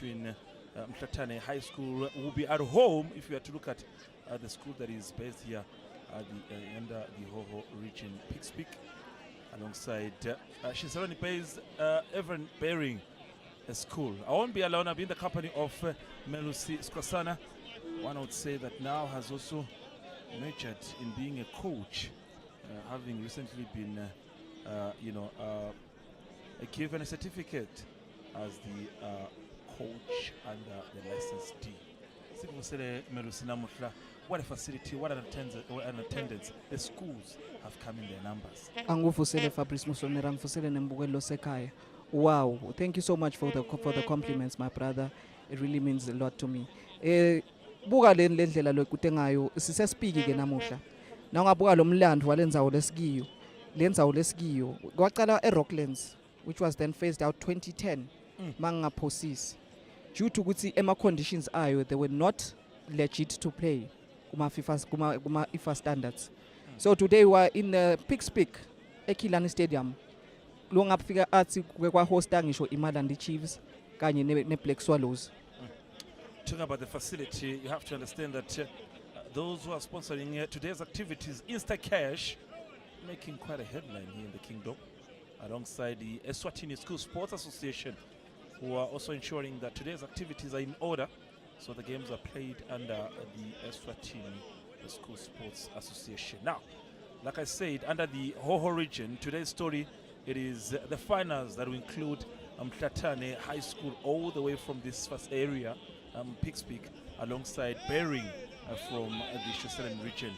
between Mhlatane High School will be at home if you are to look at the school that is based here at under the Hoho region, Pigs Peak, alongside Eswatini based Evelyn bearing a school. I won't be alone. I'll be in the company of Eswatini. One would say that now has also majored in being a coach, having recently been, given a certificate as the coach under the license D. What a facility, what an attendance the schools have come in their numbers. Anguvusele Fabrice Musonera, anguvusele nembukelo sekhaya. Wow, thank you so much for the compliments, my brother. It really means a lot to me. Buka le ndlela lokute ngayo sisespeak ke namuhla. Na ungabuka lo mlando walenzawo lesikiyo. Lenzawo lesikiyo kwaqala eRocklands, which was then phased out 2010 mangaphosisi. Due to ukuthi ema conditions ayo they were not legit to play kuma FIFA standards. So today we are in Pigs Peak eKilani Stadium. Lo ngafika athi kwa hosta ngisho iMalandi Chiefs kanye ne Black Swallows. Talking about the facility, you have to understand that those who are sponsoring today's activities, Instacash, making quite a headline here in the kingdom, alongside the Eswatini School Sports Association, who are also ensuring that today's activities are in order, so the games are played under the Eswatini School Sports Association. Now, like I said, under the Hoho region, today's story, it is the finals that will include Mhlatane High School all the way from this first area, Pigs Peak, alongside Bering from the Eswatini region.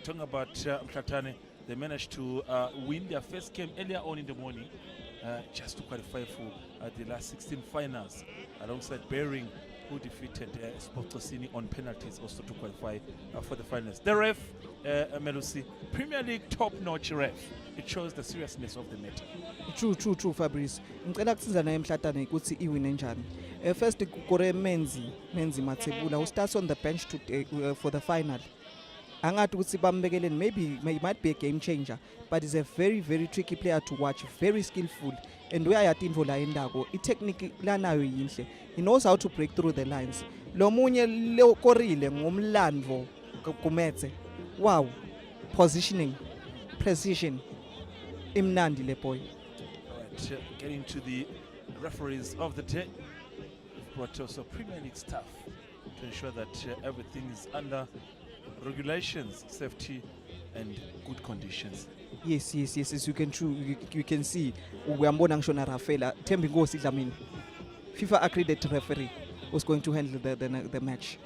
Talking about Mhlatane, they managed to win their first game earlier on in the morning, just to qualify for the last 16 finals, alongside Bering, who defeated Eswatini on penalties, also to qualify for the finals. The ref, Melusi, Premier League top-notch ref. It shows the seriousness of the matter. True, Fabrice. Ngicela kusiza na Mhlatane ukuthi iwine njani. First kore Menzi Matsebula, who starts on the bench for the final. Angathi ukuthi bambekele, maybe he might be a game changer, but he's a very, very tricky player to watch, very skillful, and uyayatinvo la endako. I-technique lanayo yinhle. He knows how to break through the lines. Lo munye lo korile ngomlandvo kumetse. Wow, positioning, precision. Imnandi le boy. Alright, getting to the referees of the day. We've brought also Premier League staff to ensure that everything is under regulations, safety, and good conditions. Yes, you can see. Uyambona ngisho na Rafaela Thembi Nkosi Dlamini, FIFA accredited referee, was going to handle the match.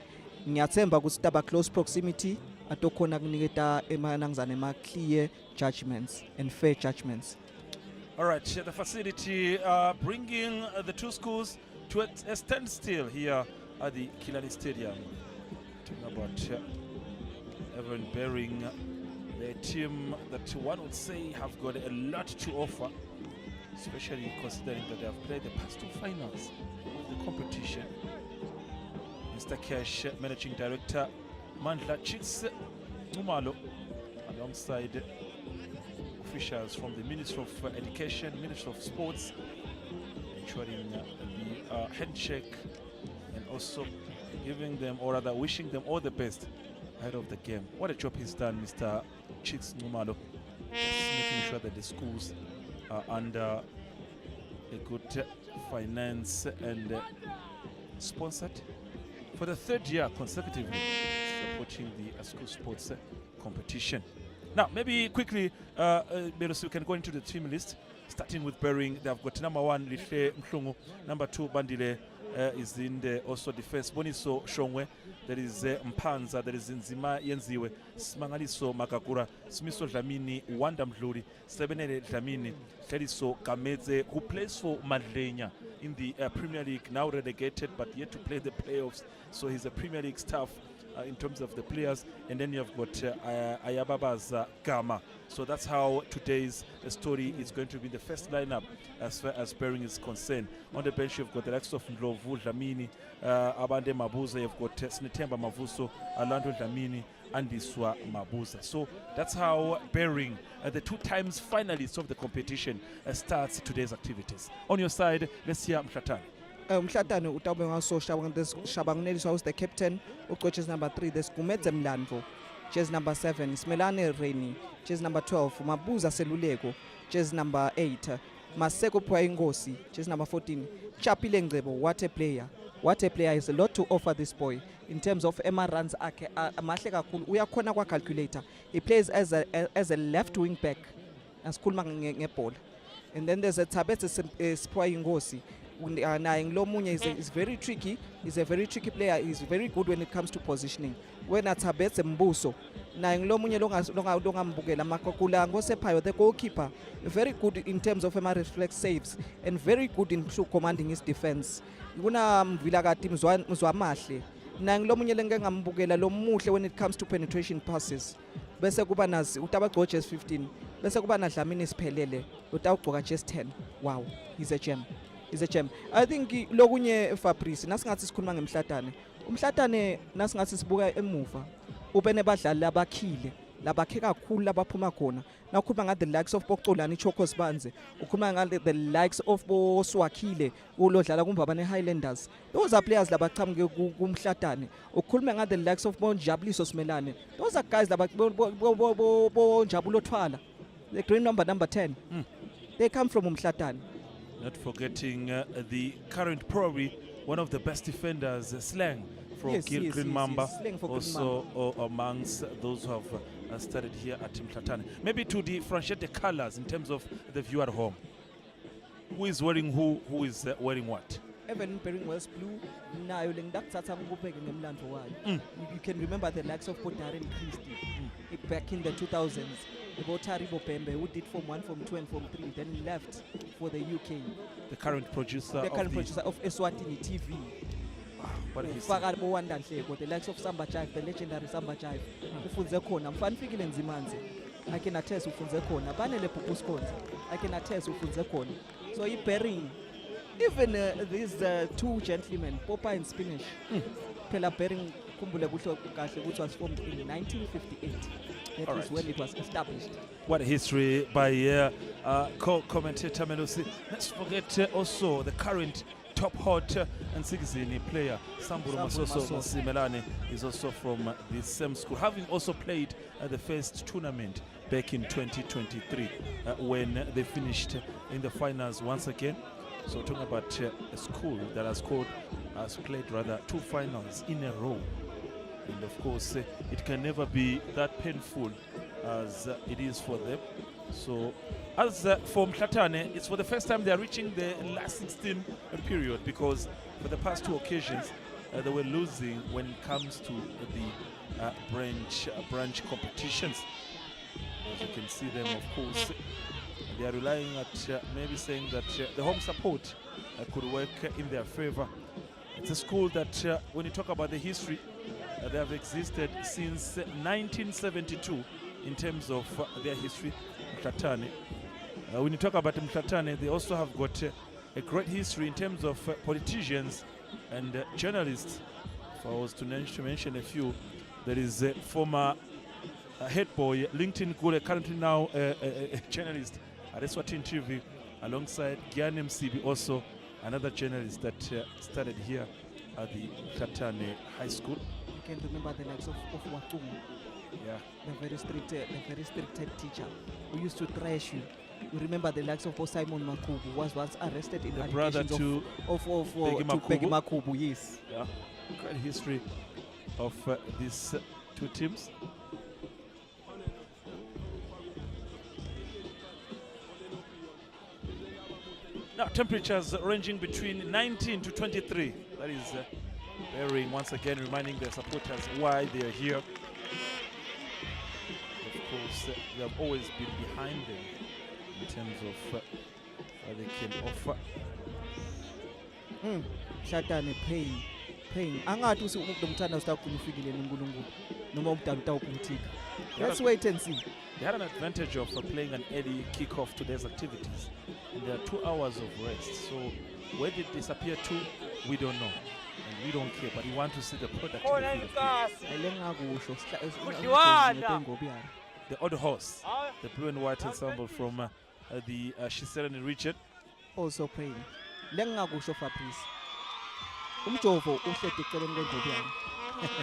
Ngiyathemba ukuthi taba close proximity atokhona kuniketa emanangzane clear judgments and fair judgments. All right, the facility bringing the two schools to a standstill here at the Kilani Stadium. Talking about Evelyn bearing the team that one would say have got a lot to offer, especially considering that they have played the past two finals of the competition. Mr. Cash, Managing Director, Mhlatane Numalo, alongside officials from the Ministry of Education, Ministry of Sports, ensuring the handshake and also giving them, or rather wishing them all the best ahead of the game. What a job he's done, Mr. Chicks Numalo, making sure that the schools are under a good finance and sponsored for the third year consecutively, supporting the school sports competition. Now, maybe quickly, we can go into the team list, starting with Bering. They've got number 1, Lihle Mhlungu, number 2, Bandile is in the also defense. Boniso Shongwe, there is Mpanza, there is Nzima Yenziwe, Smangaliso Makakura, Smiso Dlamini, Wanda Mdluri, Sebenele Dlamini, Feliso Kameze, who plays for Madlenya in the Premier League, now relegated but yet to play the playoffs. So he's a Premier League staff in terms of the players. And then you have got Ayababa's Gama. So that's how today's story is going to be the first lineup as far as Bering is concerned. On the bench, you've got the likes of Ndlovu Dlamini, Abande Mabuza, you've got Snetemba Mavuso, Alando Dlamini, and Iswa Mabuza. So that's how Bering, the 2 times finalists of the competition, starts today's activities. On your side, let's hear Mhlatane. Mhlatane utawube ngaso Shabanguneliswa was the captain, jersey number 3, there's Gumedze Mlandvo, jersey number 7, Smelane Reni, jersey number 12, Mabuza Seluleko, jersey number 8, Maseko Pwaingosi, jersey number 14, Chapile Ngcebo, what a player. What a player, is a lot to offer this boy in terms of Emma runs. We are corner calculator. He plays as a left wing back, as ball. And then there's a Tabet Ngosi. Is very tricky. He's a very tricky player. He's very good when it comes to positioning. When at Tabet Mbuso, the goalkeeper, very good in terms of Emma reflex saves and very good in commanding his defense. Kuna mvilakati mzwamahle nangilomunye lengengambukela lomuhle when it comes to penetration passes bese kuba nazi utabagqoka just 15 bese kuba na Dlamini Siphelele utawugqoka just 10. Wow, he's a gem. I think lokunye Fabrice nasingathi sikhuluma ngeMhlatane, uMhlatane nasingathi sibuka emuva ube nebadlali labakhile labakhe kakhulu labaphuma khona. Now ukhuluma nga the likes of Boxolani Choko Sibanze, ukhuluma nga the likes of Swakile ulodlala kuMbabane Highlanders. Those are players labaqhamuke kuMhlatane. Ukhuluma nga the likes of Bonjabuliso Smelane. Those are guys Bonjabulo Thwala, the green number 10. They come from Mhlatane. Not forgetting the current, probably one of the best defenders, Slang from Green Mamba, also amongst those who have started here at Mhlatane. Maybe to differentiate the colors in terms of the view at home. Who is wearing who is wearing what? Evelyn Perrin was blue. Now you can remember the likes of Darren Christie back in the 2000s. About Taribo Pembe, who did Form 1, Form 2 and Form 3, then left for the UK. The current producer of Eswatini TV. What is the likes of Samba Jive, the legendary Samba Jive. I can attest I can attest so he pairing even these two gentlemen, Popa and Spinach, Pella pairing Kumbule which was formed in 1958. That is when it was established. What a history by co-commentator Melusi. Let's forget also the current top hot and Sigizini player Samburu Masoso Simelane is also from the same school, having also played at the first tournament back in 2023 when they finished in the finals once again. So talking about a school that has played rather 2 finals in a row. And of course, it can never be that painful as it is for them. So, as for Mhlatane, it's for the first time they are reaching the last 16 period, because for the past 2 occasions they were losing when it comes to the branch competitions. As you can see them, of course, they are relying at maybe saying that the home support could work in their favor. It's a school that, when you talk about the history, they have existed since 1972 in terms of their history. Mhlatane. When you talk about Mhlatane, they also have got a great history in terms of politicians and journalists. If I was to mention a few, there is a former head boy, LinkedIn Gule, currently now a journalist at Eswatini TV, alongside Gyan MCB, also another journalist that started here at the Mhlatane High School. You can remember the likes of Watung. Yeah. The very strict head teacher who used to trash you. You remember the likes of Simon Makubu was once arrested in the brother to Peggy Makubu, yes. Yeah. Great history of these 2 teams. Now temperatures ranging between 19 to 23. That is varying, once again reminding the supporters why they are here. Of course, we have always been behind them in terms of what they can offer. Mhlatane praying. Angathi umuntu omthanda usitakhona ufikile noNkulunkulu noma umdala utawukumthika. Let's wait and see. They had an advantage of playing an early kick-off to today's activities. And there are 2 hours of rest. So where did they disappear to, we don't know. And we don't care, but we want to see the product. The Odd Horse, the blue and white ensemble from the Shiselani region. Also praying. Lengakusho Fabrice. umjovo uhlede eceleni kwendlobiyana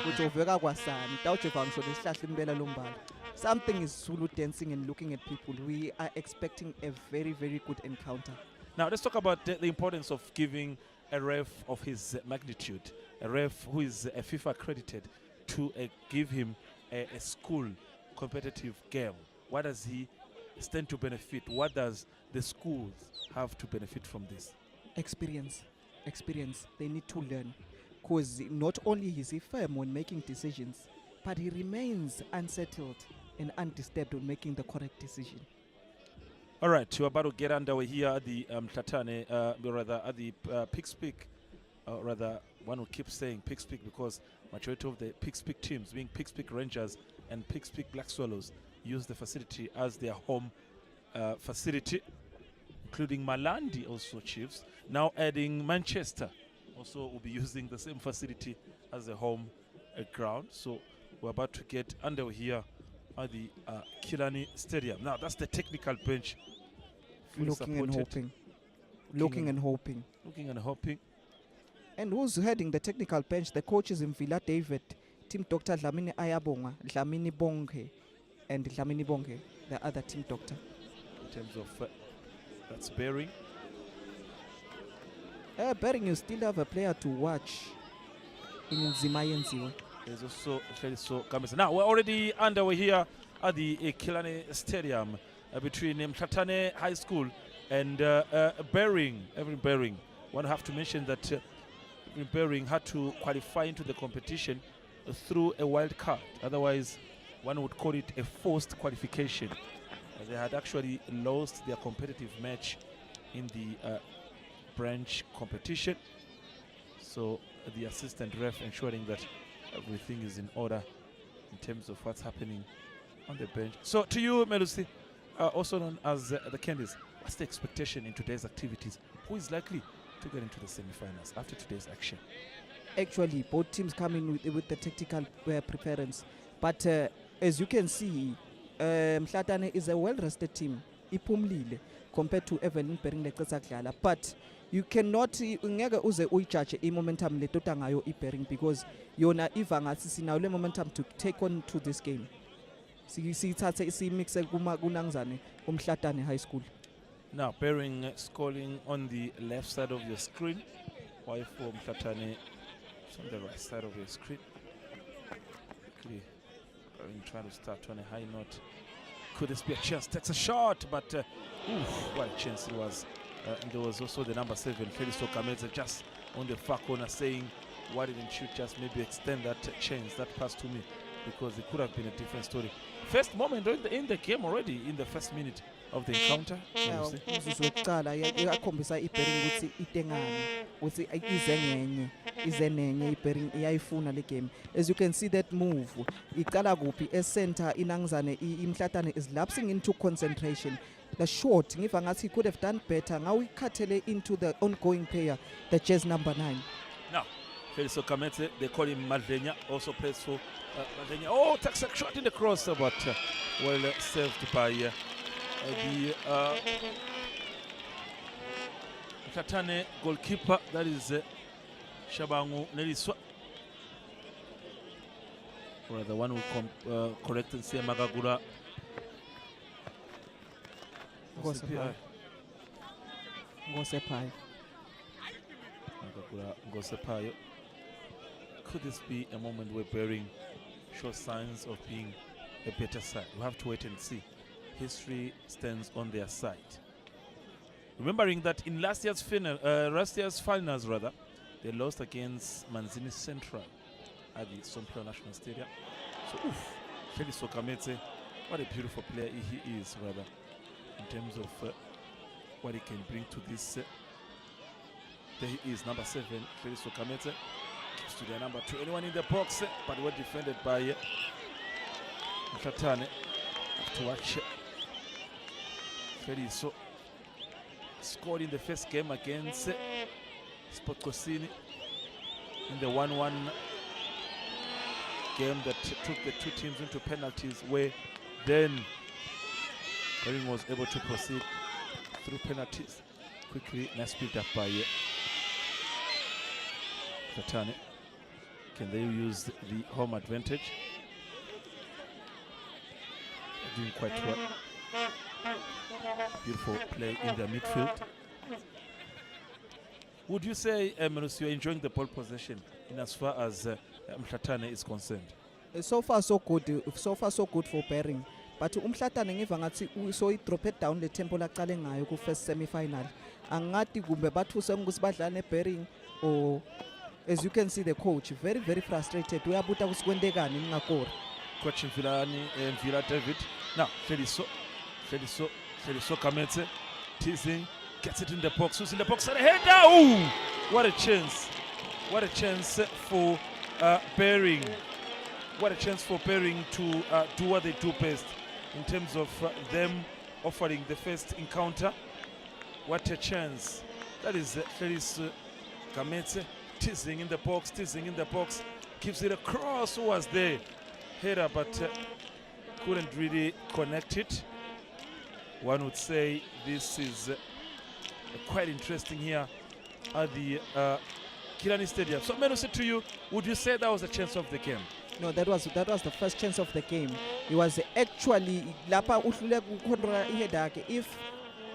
ujoveka kwasani tawujova ngisho lesihlahla impela lombala. Something is Zulu dancing and looking at people. We are expecting a very, very good encounter. Now let's talk about the importance of giving a ref of his magnitude, a ref who is a FIFA accredited, to give him a school competitive game. What does he stand to benefit? What does the schools have to benefit from this? Experience. They need to learn. Because not only is he firm when making decisions, but he remains unsettled and undisturbed when making the correct decision. All right, we're about to get underway here at the Mhlatane, rather at the Pigs Peak, rather one will keep saying Pigs Peak because majority of the Pigs Peak teams, being Pigs Peak Rangers and Pigs Peak Black Swallows, use the facility as their home facility, including Malandi also Chiefs. Now adding Manchester also will be using the same facility as a home ground. So we're about to get underway here at the Killarney Stadium. Now that's the technical bench. Looking and hoping. And who's heading the technical bench? The coach is Mvila David, team doctor Dlamini Ayabonga, Dlamini Bonge, and Dlamini Bonge, the other team doctor. In terms of that's Bering. Bering, you still have a player to watch in Zimayenziwe. There's also Feliso Kamisa. Now we're already underway here at the Killarney Stadium between Mhlatane High School and Bering. Evelyn Bering. One have to mention that Evelyn Bering had to qualify into the competition through a wild card. Otherwise, one would call it a forced qualification. They had actually lost their competitive match in the branch competition. So the assistant ref ensuring that everything is in order in terms of what's happening on the bench. So to you, Melusi, also known as the Candies, what's the expectation in today's activities? Who is likely to get into the semi-finals after today's action? Actually, both teams come in with the tactical preference. But as you can see, Mhlatane is a well-rested team. Ipumlile compared to Evelyn Bering Lekazakdlala. But you cannot ngeke uze uyijudge i-momentum letota ngayo i-Bering because yona iva ngathi sinayo le momentum to take on to this game. Siyithathe isimixe kunangzane uMhlatane High School. Now Bering scoring on the left side of your screen, while for Mhlatane it's on the right side of your screen. Quickly Bering trying to start on a high note. Could this be a chance? Takes a shot, but what a chance it was. And there was also the number 7, Felix Okameze, just on the far corner saying, why didn't you just maybe extend that chance, that pass to me? Because it could have been a different story. First moment in the game already, in the first minute of the encounter. Umzuzu wokuqala yakhombisa iBering ukuthi itengane ukuthi izenenye iBering iyayifuna le game. As you can see that move iqala kuphi e-center inangzane iMhlatane is lapsing into concentration. The short ngiva ngathi he could have done better. Now we ikhathele into the ongoing player, the jersey number 9. Now Felix Okameze, they call him Madlenya, also plays for Madlenya. Oh, takes a shot in the cross, but well saved by the Mhlatane goalkeeper, that is Shabangu Neliswa. Or the one who correct and say Magagura Gosepayo. Could this be a moment where Bering shows signs of being a better side? We have to wait and see. History stands on their side. Remembering that in last year's finals, they lost against Manzini Central at the Somplo National Stadium. So, Felix Okameze, what a beautiful player he is, in terms of what he can bring to this. There he is, number 7, Felix Okameze. Gives to the number 2. Anyone in the box, but well defended by Mhlatane. Have to watch Felix scored in the first game against Sport Kosini in the 1-1 game that took the two teams into penalties, where then Bering was able to proceed through penalties quickly. Nice build up by Mhlatane. Can they use the home advantage? They're doing quite well. Beautiful play in their midfield. Would you say, Menus, you're enjoying the ball possession in as far as Mhlatane is concerned? So far so good. So far so good for Bearing. But Mhlatane ngiva ngathi so drop it down le tempo laqale ngayo ku first semi-final. Angathi kumbe bathuse ukuthi badlala neBearing, or as you can see the coach very very frustrated. Uyabuta kusikwendekani ngakora. Coach Mvilani and Villa David. Now, Feliso Kametse, teasing, gets it in the box. Who's in the box? And a header! Ooh! What a chance! What a chance for Bearing. What a chance for Bearing to do what they do best in terms of them offering the first encounter. What a chance! That is Feliso Kametse, teasing in the box, gives it across. Who was there? Header, but couldn't really connect it. One would say this is quite interesting here at the Killarney Stadium. So, Meno, said to you, would you say that was a chance of the game? No, that was the first chance of the game. It was actually lapha uhlule ukucontrol iheader yakhe. If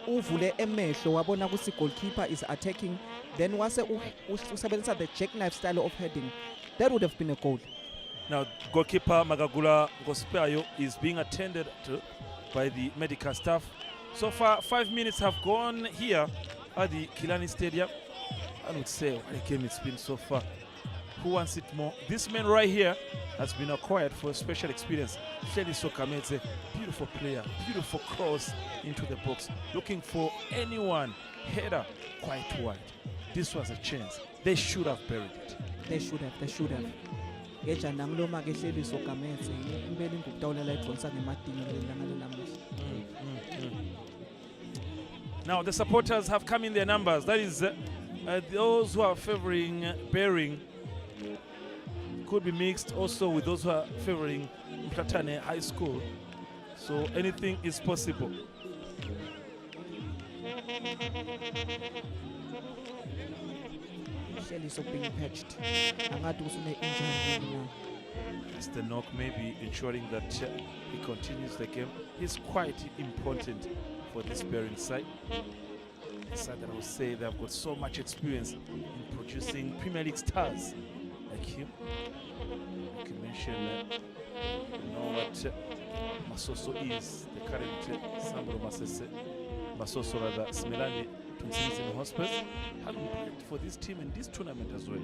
uvule emehlo wabona ukuthi goalkeeper is attacking, then wase usebenzisa the jackknife style of heading, that would have been a goal. Now, goalkeeper Magagula Ngospayo is being attended to by the medical staff. So far, 5 minutes have gone here at the Killarney Stadium. I would say what a game it's been so far. Who wants it more? This man right here has been acquired for a special experience. Feliso Kametse, beautiful player, beautiful cross into the box, looking for anyone. Header quite wide. This was a chance. They should have buried it. They should have. Eja nangiloma ke Feliso Kametse impela ngikutawulela idronsa ngemadini lelanga lenamuhla. Now the supporters have come in their numbers. That is those who are favoring Bearing could be mixed also with those who are favoring Mhlatane High School. So anything is possible. Feliso being patched. Angathi usune injury now. It's the knock, maybe ensuring that he continues the game. He's quite important for this Bearing side. A side that I would say they've got so much experience in producing Premier League stars like him. You can mention, you know what Masoso is, the current Sambro Masoso rather, Smelani Tunisian Hospitals, having played for this team in this tournament as well.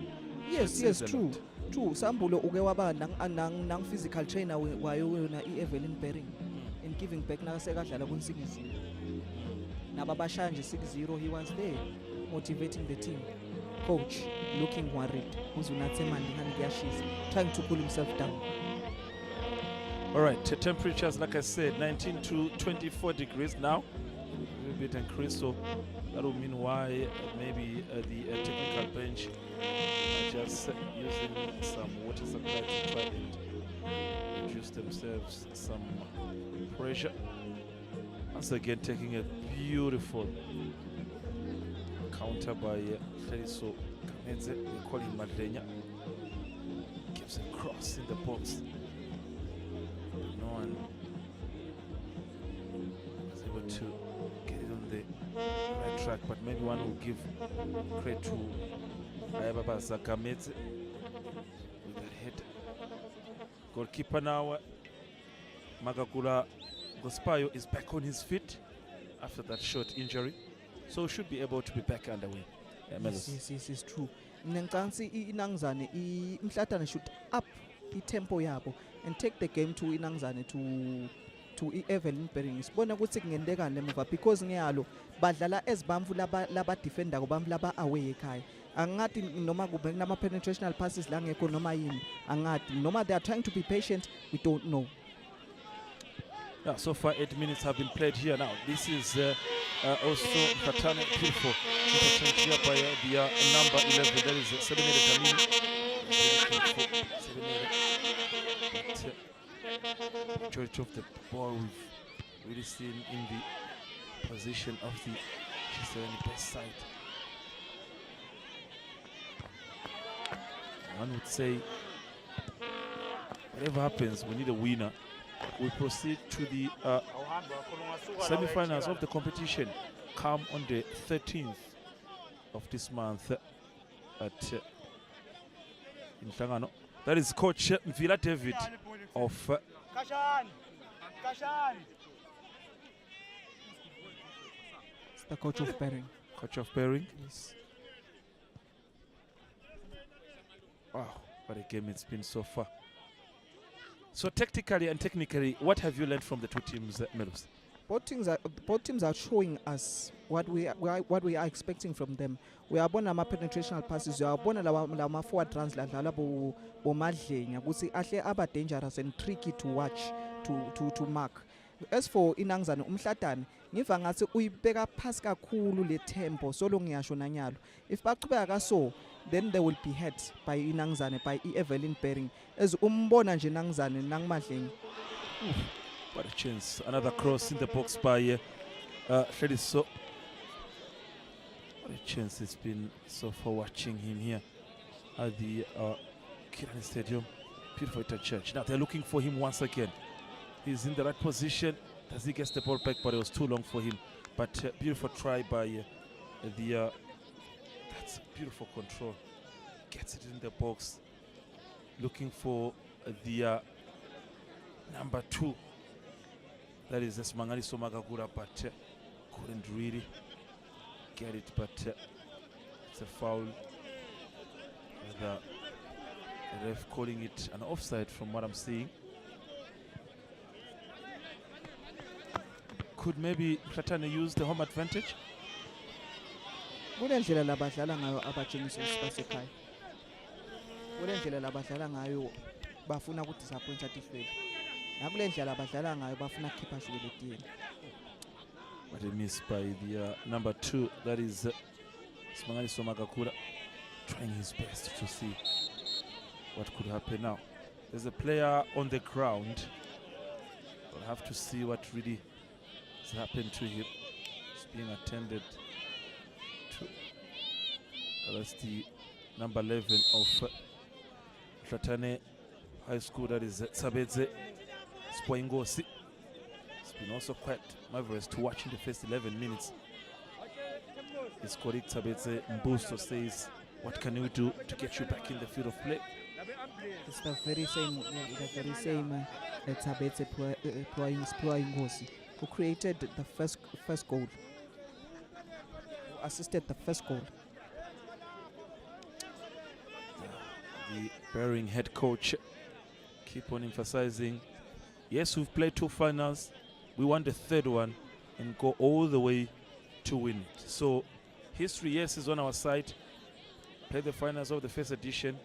Yes, true. Sambulo uke waba nang physical trainer wayo wena Evelyn Bearing in giving back nakasekadlala ku-6-0. Nababashaya nje 6-0, he was there motivating the team. Coach looking worried. Trying to cool himself down. All right, temperatures, like I said, 19 to 24 degrees now. A little bit increased, so that will mean why maybe the technical bench are just using some water supply to try and reduce themselves some pressure. Once again, taking a beautiful counter by Feliso Kametse. They call him Madlenya. Gives a cross in the box. No one was able to get it on the right track, but maybe one will give credit to Ayababa Zakametse with that head. Goalkeeper now, Magagula Ngospayo, is back on his feet after that short injury, so should be able to be back underway. Yes, it's true. Nenkansi inangzane Mhlatane should up the tempo yabo and take the game to inangzane to Evelyn Bearing. Sibona ukuthi kungendekani lemuva because ngiyalo badlala ezibamvu laba defender kubamvu laba away ekhaya. Angathi noma kube kunama penetrational passes la ngekho noma yini. Angathi noma they are trying to be patient, we don't know. Yeah, so far 8 minutes have been played here now. This is also Mhlatane, beautiful interchange here by the number 11. That is Sebenere Damini. But majority of the ball we've really seen in the position of the Chisoni best side. one would say, whatever happens, we need a winner. We proceed to the semi-finals of the competition. Come on the 13th of this month at in Hlangano. That is Coach Mvila David of It's the coach of Bering. Coach of Bering. Yes. Wow, what a game it's been so far. So tactically and technically, what have you learned from the two teams, Melus? Both teams are showing us what we are expecting from them. We are born ama penetrational passes. We are born lama forward runs la dlala bo madlenya kusi ahle aba dangerous and tricky to watch to mark. As for inangzane Mhlatane ngiva ngathi uyibeka phansi kakhulu le tempo solo ngiyasho nanyalo. If baqhubeka kaso then they will be hit by inangzane by Evelyn Bering as umbona nje nangzane nangmadlenya. What a chance. Another cross in the box by Shediso. What a chance it's been so far watching him here at the Kilani Stadium. Beautiful touch. Now they're looking for him once again. He's in the right position. Does he get the ball back? But it was too long for him. But beautiful try by that's beautiful control. Gets it in the box. Looking for the number 2. That is Esmangani Somagagura, but couldn't really get it. But it's a foul. The ref calling it an offside from what I'm seeing. Could maybe Mhlatane use the home advantage? Kulendlela labadlala ngayo abatshengisa isibasekhaya. Kulendlela labadlala ngayo bafuna ku disappoint atifeli. Nakulendlela abadlala ngayo bafuna keep ashukele etiyeni. What a miss by the number 2, that is Smangani Somagakura, trying his best to see what could happen now. There's a player on the ground. We'll have to see what really has happened to him. He's being attended to. That's the number 11 of Mhlatane High School, that is Sabedze Spoingosi. It's been also quite marvelous to watch in the first 11 minutes. His colleague Sabedze Mbusto says, what can we do to get you back in the field of play? It's the very same Sabedze Spoingosi who created the first goal, who assisted the first goal. The Bering head coach keep on emphasizing, yes, we've played 2 finals, we won the 3rd one and go all the way to win it. So history, yes, is on our side. Played the finals of the first edition,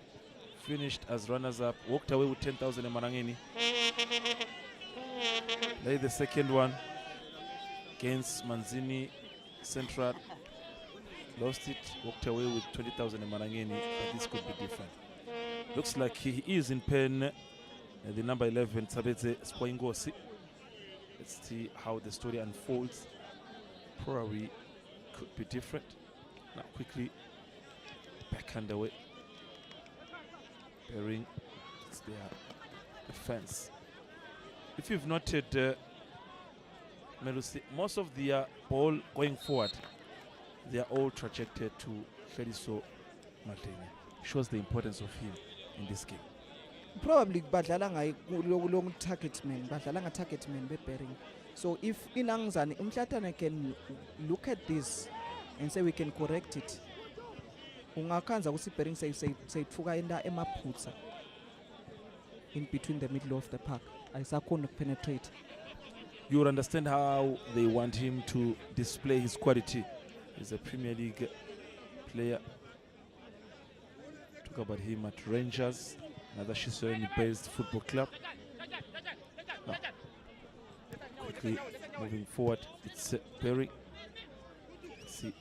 finished as runners-up, walked away with 10,000 in Marangeni. Played the 2nd one against Manzini Central, lost it, walked away with 20,000 in Marangeni, but this could be different. Looks like he is in pen, the number 11, Sabedze Spoingosi. Let's see how the story unfolds. Probably could be different. Now quickly back underway. Bering, it's their defense. If you've noted, Melusi, most of the ball going forward, they are all trajected to Fediso Mhlatane. Shows the importance of him in this game. Probably badlala ngayo long target man, badlala nga target man beBering. So if inangzane Mhlatane can look at this and say we can correct it, ungakhanza ukuthi Bering sayitfuka enda emaphutsa in between the middle of the park. Ayisakhona penetrate. You would understand how they want him to display his quality. He's a Premier League player. Talk about him at Rangers, another Shisoni-based football club. Now, quickly moving forward, it's Bering. Let's see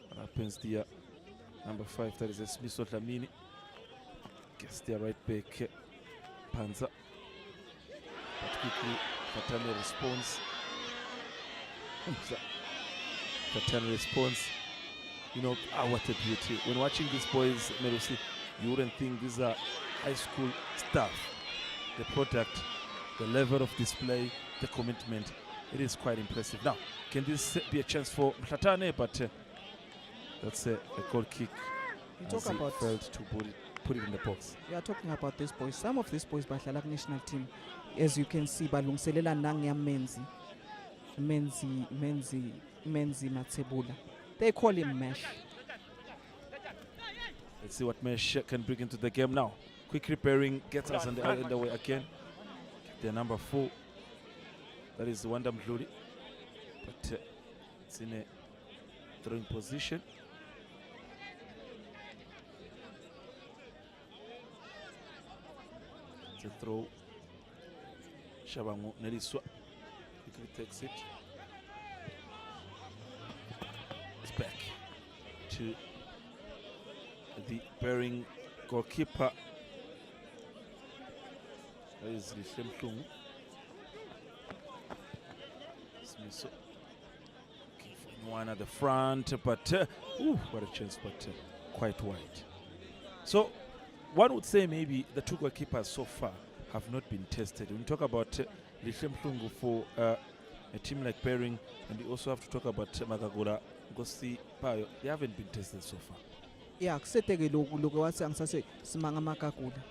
what happens there. Number 5, that is Mhlatane. Gets their right back, Panza. But quickly, Mhlatane responds. Mhlatane responds. You know, what a beauty. When watching these boys, Melusi, You wouldn't think these are high school stuff. The product, the level of display, the commitment, it is quite impressive. Now, can this be a chance for Mhlatane? But that's a goal kick. You As talk he about failed to put it in the box. We are talking about these boys. Some of these boys badlala national team, as you can see, balungiselela nangya Menzi Matsebula. They call him Mesh. Let's see what Mesh can bring into the game now. Quick repairing gets us on the way again. The number 4. That is Wanda Mhluli. But it's in a throwing position. It's a throw. Shabangu Neliswa quickly takes it. It's back to the bearing goalkeeper. That is Lishem Klung. Smith looking for anyone at the front, but what a chance, but quite wide. So one would say maybe the 2 goalkeepers so far have not been tested. When you talk about Lishem Klung for a team like Bearing, and you also have to talk about Magagura, Gosi Payo, they haven't been tested so far. Yeah, kuseteke loku what's angise Simanga Makakula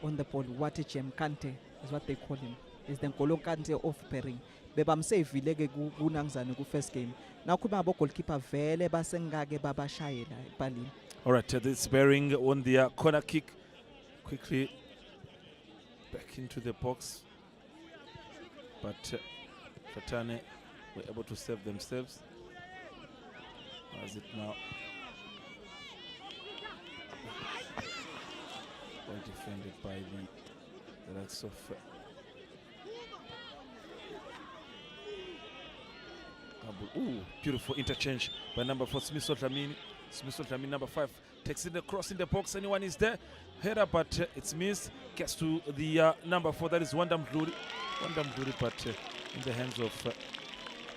on the ball. What Kante is what they call him. Is the Nkolo Kante of Pairing. Bebamse vileke kunangzane ku first game. Now kuba abo goalkeeper vele basengake babashayela epalini. All right, this Bearing on the corner kick, quickly back into the box, but Mhlatane were able to save themselves. As it now? Well defended by the likes of Ooh, beautiful interchange by number 4, Mhlatane. Mhlatane, number 5, takes it across in the box. Anyone is there? Header, but it's missed. Gets to the number 4, that is Wanda Mhluli. But in the hands of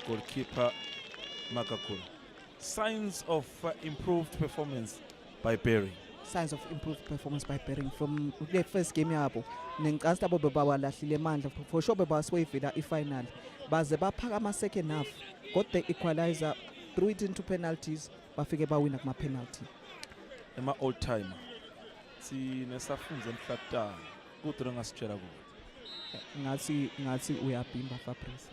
goalkeeper Magakula. Signs of improved performance by Bearing. Signs of improved performance by Pairing from the first game yabo. Nengicasta abo bebawalahlile amandla for sure bebaswayivela ifinal. Baze baphakama second half. Got the equalizer, threw it into penalties, bafike bawina kuma penalty. Ema old timer. Sinesafunza Mhlatane. Kuthi ngasitshela kuwe. Ngathi uyabhimba Fabrice.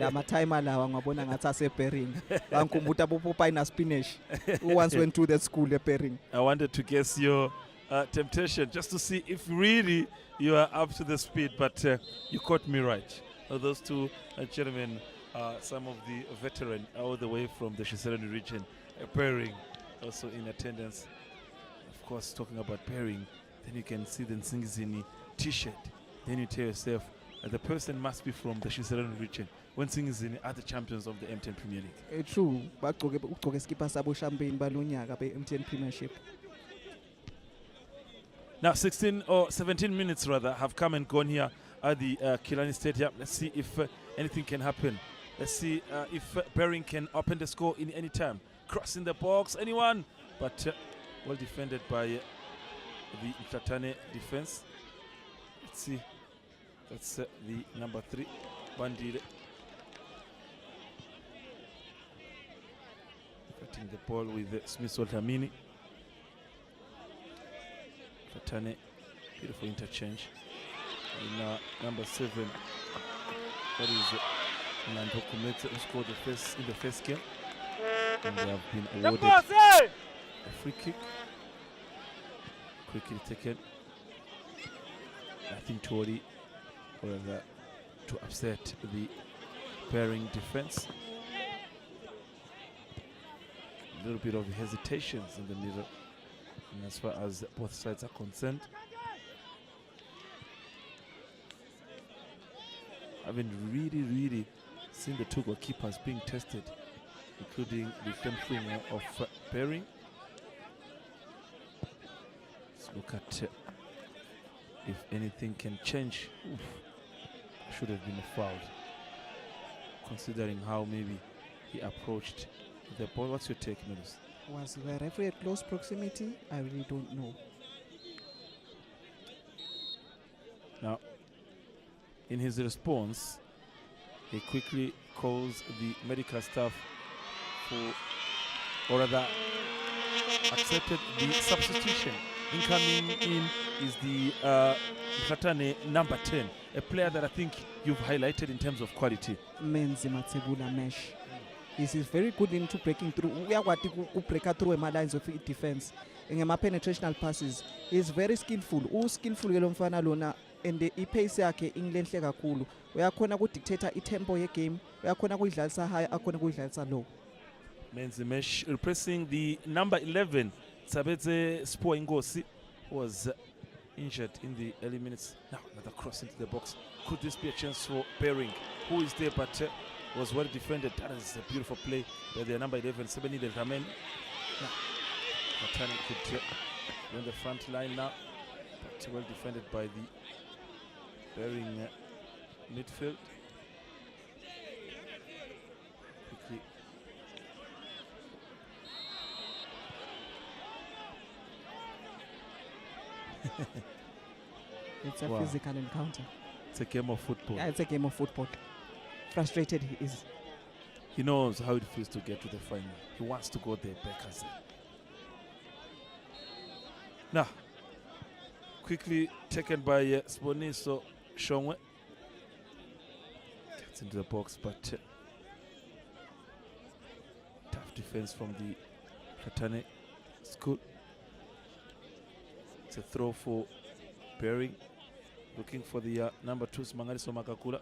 Lama timer lawa ngabona ngathi ase Pairing. Bangikhumbuta bopopa ina spinach. Who once went to that school at Pairing. I wanted to guess your temptation just to see if really you are up to the speed, but you caught me right. Those 2 gentlemen are some of the veterans all the way from the Shiselweni region. Pairing also in attendance. Of course, talking about Pairing, then you can see the Nsingizini t-shirt. Then you tell yourself, the person must be from the Shiselweni region. When Nsingizini are the champions of the M10 Premier League. True. Bagcoke skipper sabo champagne balonyaka be MTN Premiership. Now 16 or 17 minutes rather have come and gone here at the Killarney Stadium. Let's see if anything can happen. Let's see if Bearing can open the score in any time. Crossing the box, anyone? But well defended by the Mhlatane defense. Let's see. That's the number 3, Bandile. Cutting the ball with Smith Mhlatane. Mhlatane, beautiful interchange. And number 7, that is Nando Kumetse, who scored in the first game. And they have been awarded a free kick. Quickly taken. I think to upset the Bearing defense. A little bit of hesitations in the middle, and as far as both sides are concerned. I haven't really seen the 2 goalkeepers being tested, including the Flem of Bearing. Let's look at if anything can change. Oof. Should have been a foul, considering how maybe he approached the ball. What's your take, Melis? Was the referee at close proximity? I really don't know. Now, in his response, he quickly calls the medical staff or rather accepted the substitution. Incoming in is the Mhlatane number 10, a player that I think you've highlighted in terms of quality. Menzi Matsebula Mesh. He's very good into breaking through. We are break through my lines of defense. In my penetrational passes, he's very skillful. Skillful yelomfana lona and the pace yake ingenhle kakhulu. Uyakhona ukudictate itempo ye game. Uyakhona ukuyidlalisa high, akhona ukuyidlalisa low. Menzi Mesh replacing the number 11, Sabetse Spo Ngosi, was injured in the early minutes. Now another cross into the box. Could this be a chance for Bering, who is there but was well defended? That is a beautiful play by the number 11, Sebeni Del Ramen. Mhlatane could be on the front line now, but well defended by the Bering midfield. Quickly. It's a Wow. physical encounter. It's a game of football. Yeah, it's a game of football. Frustrated he is. He knows how it feels to get to the final. He wants to go there back as now. Quickly taken by Sponiso Shongwe. Gets into the box, but tough defense from the Mhlatane school. It's a throw for Bering. Looking for the number 2, Mangaliso Makakula.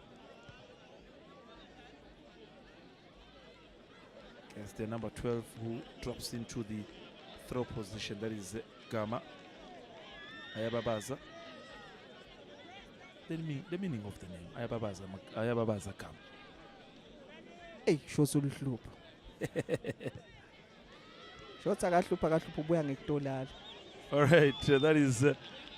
Against the number 12 who drops into the throw position. That is Gama Ayababaza. The meaning of the name Ayababaza Gama. Hey, shows uluhlupa. Shots akahlupa ubuya ngekutolala. All right, that is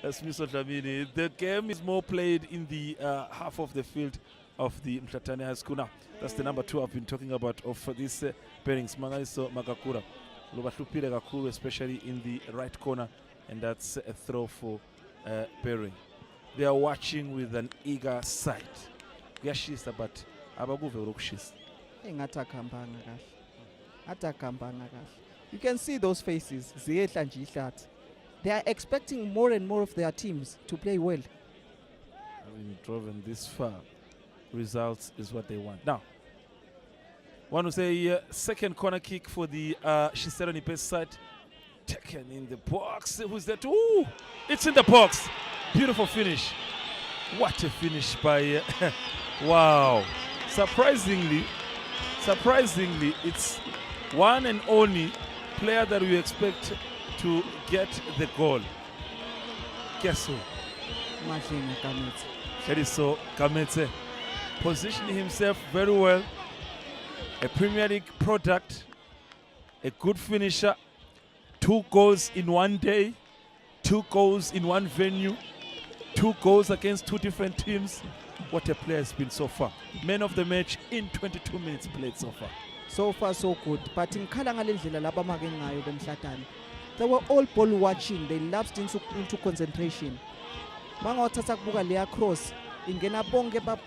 Mhlatane. The game is more played in the half of the field of the Mhlatane High School. Now, that's the number 2 I've been talking about of this pairings, Mangaliso Makakura. Lubahlupile Kakuru, especially in the right corner, and that's a throw for Bering. They are watching with an eager sight. Kuyashisa but abakuve ukushisa. Engathakambanga kahle. Athakambanga kahle. You can see those faces. Ziyehla nje ihlathi. They are expecting more and more of their teams to play well. Having driven this far, results is what they want. Now, one will say second corner kick for the Shisero Nipe side. Taken in the box. Who's that? Ooh, it's in the box. Beautiful finish. What a finish by wow. Surprisingly, it's one and only player that we expect to get the goal. Guess who? Madlenga Kametse. Keriso Kametse positioning himself very well. A Premier League product, a good finisher, 2 goals in one day, 2 goals in one venue, 2 goals against 2 different teams. What a player has been so far. Man of the match in 22 minutes played so far. So far so good, but ngikhala ngalendlela laba make ngayo beMhlatane. They were all ball watching. They lapsed into concentration. Mangawathatha kubuka leya cross ingena bonke ba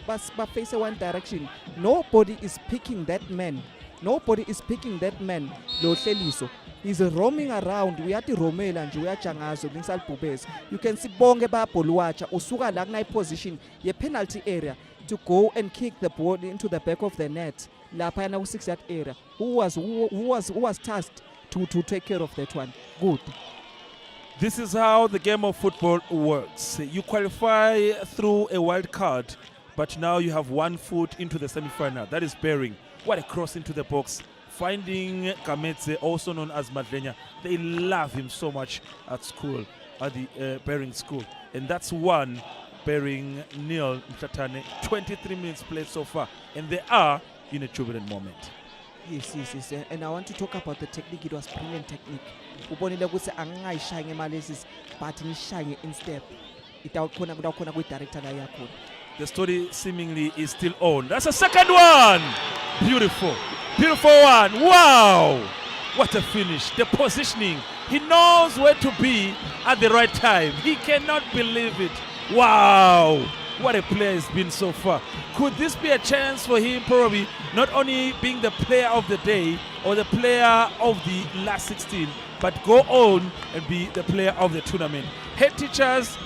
face one direction. Nobody is picking that man. Lo Hleliso. He's roaming around. Uyathi romela nje uyajangazo ngisalibhubeza. You can see bonke ba ball watcher usuka la kuna position ye penalty area to go and kick the ball into the back of the net. Lapha yana ku 6 yard area. Who was tasked to take care of that one. Good. This is how the game of football works. You qualify through a wild card, but now you have 1 foot into the semi-final. That is Bering. What a cross into the box. Finding Kametse, also known as Madlenya. They love him so much at school, at the Bering school. And that's 1, Bering 0, Mhlatane. 23 minutes played so far. And they are in a jubilant moment. Yes. And I want to talk about the technique. It was brilliant technique. Ubonile ukuthi angingayishayi ngemalesis but ngishaye in step. Itawukhona kwi-director la yakhona. The story seemingly is still on. That's a second one. Beautiful one. Wow, what a finish. The positioning. He knows where to be at the right time. He cannot believe it. Wow, what a player he's been so far. Could this be a chance for him, probably not only being the player of the day or the player of the last 16, but go on and be the player of the tournament? Head teachers,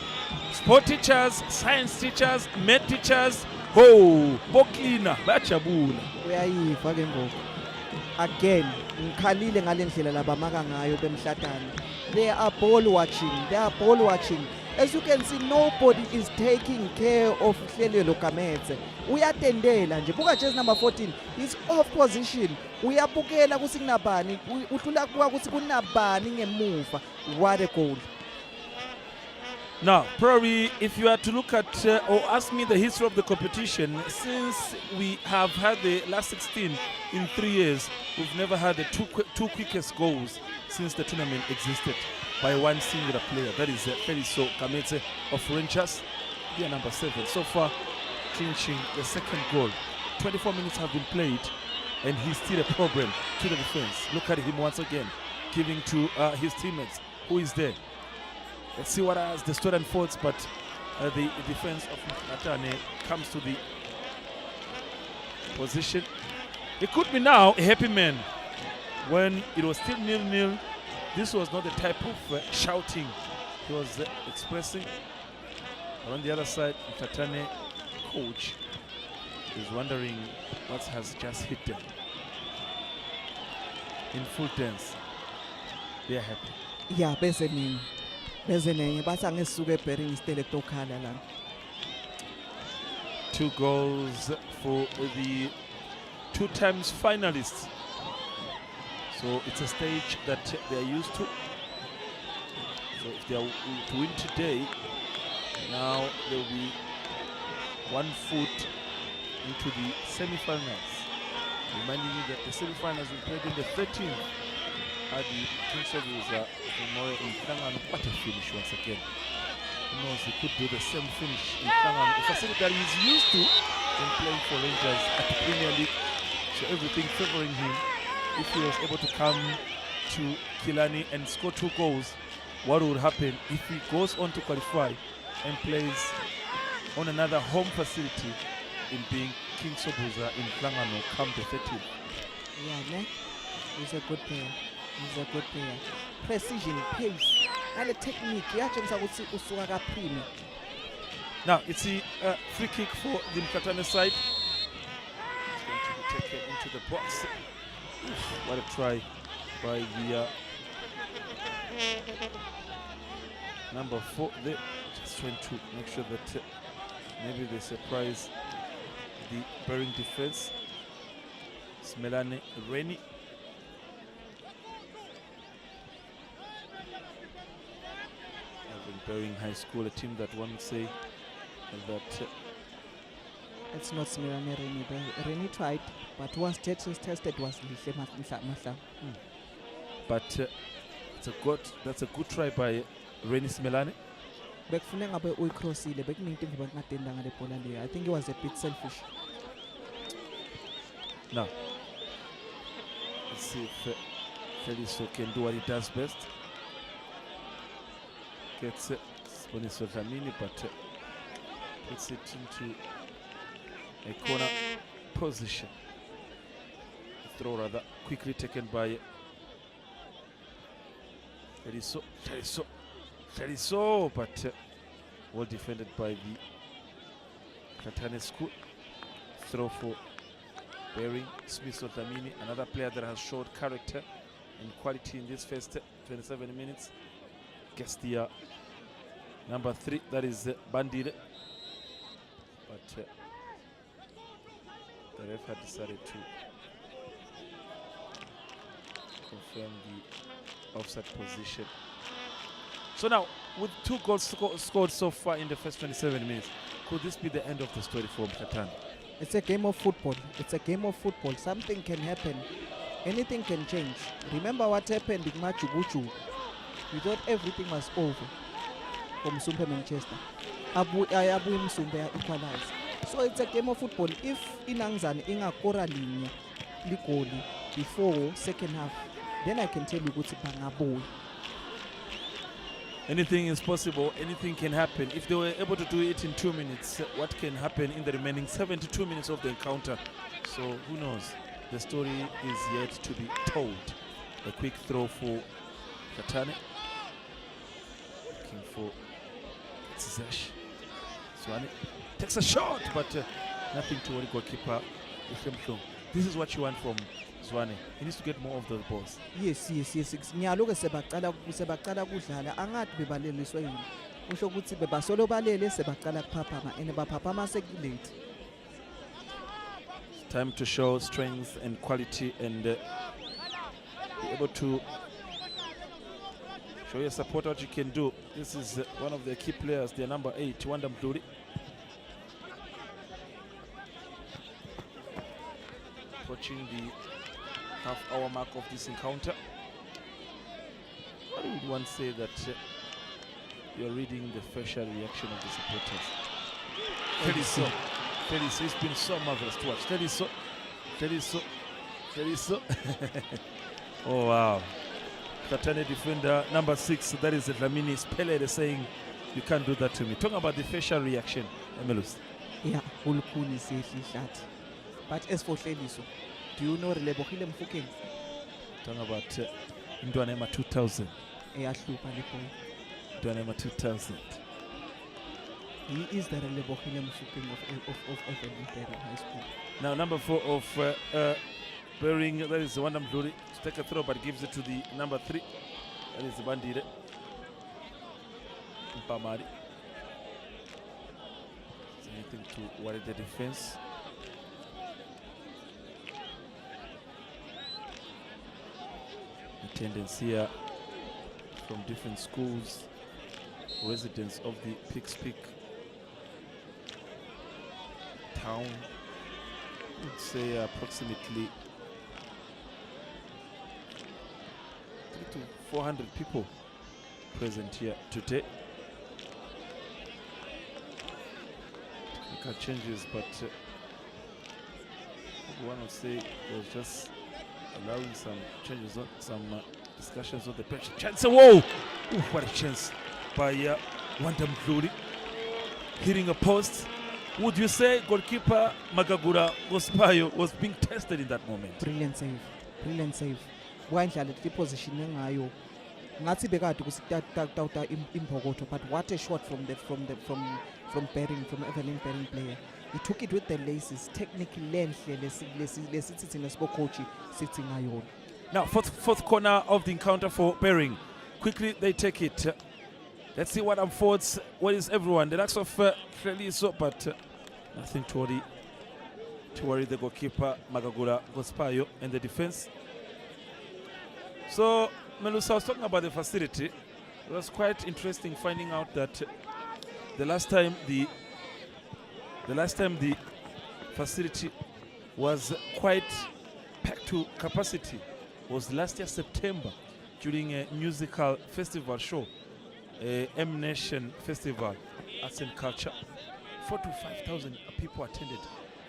sport teachers, science teachers, math teachers, boklina bajabula. Uyayiva ke ngoku. Again, ngikhalile ngale ndlela labamaka ngayo beMhlatane. They are ball watching. As you can see, nobody is taking care of Hlelelo Kametse. Uyatendela nje. Buka chess number 14. He's off position. Uyabukela kusinabani. Uhlula kuwa kusikunabani ngemuva. What a goal. Now, probably if you are to look at or ask me the history of the competition, since we have had the last 16 in 3 years, we've never had the two quickest goals since the tournament existed by one singular player. That is Feliso Kametse of Rangers, year number 7. So far, clinching the second goal. 24 minutes have been played, and he's still a problem to the defense. Look at him once again, giving to his teammates. Who is there? Let's see what as the story unfolds, but the defense of Mhlatane comes to the position. It could be now a happy man. When it was still 0-0, this was not the type of shouting he was expressing. But on the other side, Mhlatane coach is wondering what has just hit them. In full dance, they are happy. Yeah, bezenenye bathi angesuke eBering istele tokhala la. 2 goals for the 2 times finalists. So it's a stage that they are used to. So if they are to win today, now they will be 1 foot into the semi-finals. Reminding you that the semi-finals will be played in the 13th at the King's Memorial in Hlangano. What a finish once again. Who knows, he could do the same finish in Hlangano, a facility that he's used to when playing for Rangers at the Premier League. So everything favoring him. If he was able to come to Kilani and score 2 goals, what would happen if he goes on to qualify and plays on another home facility in being King Sobuza in Hlangano come the 13th? Yeah, ne? He's a good player. Precision, pace, and the technique. Usuka kaPhimi. Now it's a free kick for the Mhlatane side. It's going to be taken into the box. What a try by the number 4 there. Just trying to make sure that maybe they surprise the Bering defense. Mhlatane Reni. Bering High School, a team that one would say that It's not Smirane Reni. Reni tried, but once tested was Mhla. but that's a good try by Reni Smelane. Bekufune ngabe uyicrossile bekuninto ngatenda ngale bola leyo. I think it was a bit selfish. Now let's see if Feliso can do what he does best. Gets Eswatini, but puts it into a corner position. Throw rather quickly taken by Feliso, but well defended by the Mhlatane school. Throw for Bering. Eswatini, another player that has showed character and quality in this first 27 minutes. Gets the number 3, that is Bandile, but the ref had decided to confirm the offside position. So now, with 2 goals scored so far in the first 27 minutes, could this be the end of the story for Mhlatane? It's a game of football. Something can happen. Anything can change. Remember what happened in Machuguchu? We thought everything was over for Msumpe Manchester. Abu Msumpe equalized. So it's a game of football. If Inangzane ingakora linye ligoli before second half, then I can tell you what's Bangaboy. anything is possible, anything can happen. If they were able to do it in 2 minutes, what can happen in the remaining 72 minutes of the encounter? So who knows? The story is yet to be told. A quick throw for Mhlatane. Looking for Zesh. Eswatini takes a shot, but nothing to worry goalkeeper. This is what you want from Eswatini. He needs to get more of those balls. Yes. Ngiyaloke sebaqala kudlala angathi bebaleliswe yini. Usho ukuthi bebasolo balele sebaqala kuphaphama and baphaphama sekulate. Time to show strength and quality and be able to show your support what you can do. This is one of the key players, their number 8, Mhlatane. Approaching the half-hour mark of this encounter. I would want to say that you're reading the facial reaction of the supporters. Teddy, it's been so marvelous to watch. Teddy. Oh wow. Mhlatane defender number 6, that is Dlamini Spelele saying, you can't do that to me. Talking about the facial reaction, Emelus. Yeah, ulukhuni sihle hlathi. But as for Hleliso, do you know Relebohile Mfokeng? Talking about Ndwanema 2000. Eyahlupa le boy. Ndwanema 2000. He is the Relebohile Mfokeng of Evelyn High School. Now number 4 of Bering, that is Wanda Mdluli, to take a throw but gives it to the number 3. That is Bandire. Mpamari. Is there anything to worry the defense? Attendance here from different schools, residents of the Pikes Peak town. I would say approximately 300 to 400 people present here today. Technical changes, but one would say was just allowing some changes, on some discussions on the pitch. Chance, whoa! Ooh, what a chance by Wanda Mdluli, hitting a post. Would you say goalkeeper Magagura Gospayo was being tested in that moment? Brilliant save. Wayindlala the position ngayo. Ngathi bekade kusitata impokoto, but what a shot from Bering, from Evelyn Bering player. He took it with the laces, technically length, sitting as coach sitting ngayo. Now fourth corner of the encounter for Bering. Quickly they take it. Let's see what unfolds. What is everyone? The likes of Freliso, but nothing to worry the goalkeeper Magagura Gospayo and the defense. So Melusa was talking about the facility. It was quite interesting finding out that the last time the facility was quite packed to capacity was last year September during a musical festival show, M Nation Festival, Arts and Culture. 4,000 to 5,000 people attended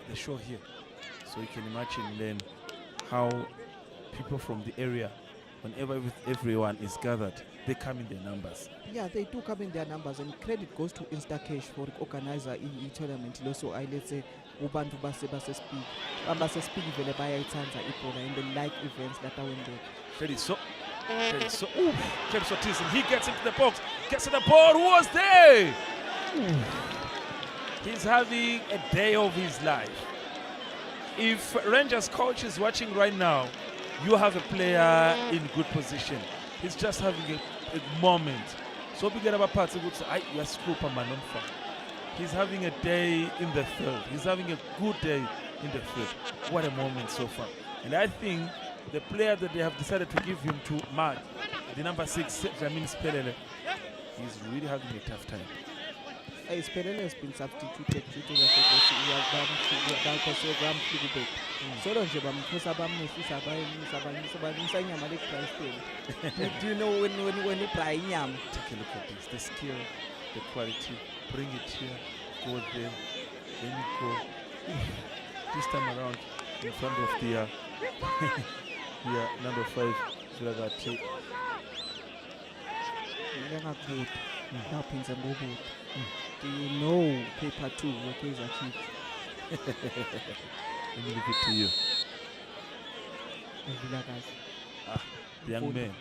the show here. So you can imagine then how people from the area, whenever everyone is gathered, they come in their numbers. Yeah, they do come in their numbers, and credit goes to Instacash for the organizer in the tournament. Also, I let's say ubantu base speak vele bayayithanda ibhola and they like events that are when they. So he gets into the box, gets to the ball. Who was there? He's having a day of his life. If Rangers coach is watching right now, you have a player in good position. He's just having a moment. So we get about parts of it. He's having a day in the field. He's having a good day in the field. What a moment so far. And I think the player that they have decided to give him to Mark, the number 6, Jamin Spelele, he's really having a tough time. Spelele has been substituted due to the fact that so nje bamkhosa bamufisa bayimisa inyama le-price. Do you know when you fry inyama? Take a look at this, the skill, the quality, bring it here, go there, then you go. This time around in front of the number 5, Zulagati. Lengakude. Laphinze ngobude. Do you know paper 2 Kaizer Chiefs? Let me leave it to you. Evilakazi. The young man.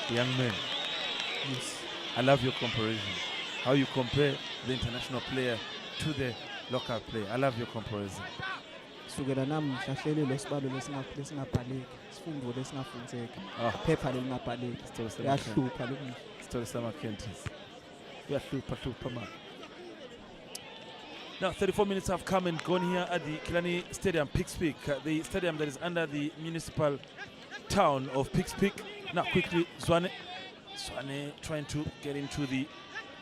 The young man. Yes. I love your comparison. How you compare the international player to the local player. I love your comparison. Sukela namhla hleli lesibalo lesingabhaleki. Sifundo lesingafundzeki. Phepha lelingabhaleki. Yahlupha lokhu. Story Sama Kentis. Yahlupha man. Now 34 minutes have come and gone here at the Killarney Stadium, Pikes Peak, the stadium that is under the municipal town of Pikes Peak. Now quickly, Zwane trying to get into the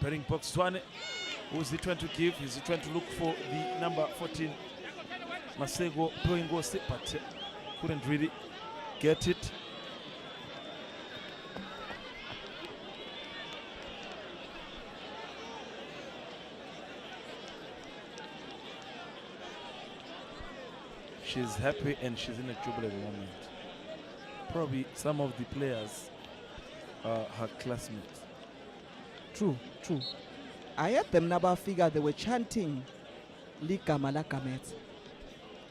batting box. Zwane, who's he trying to give? Is he trying to look for the number 14, Masego Poingosi, but couldn't really get it. She's happy and she's in a jubilant moment. Probably some of the players are her classmates. True. I heard them never figure they were chanting ligama lagamet.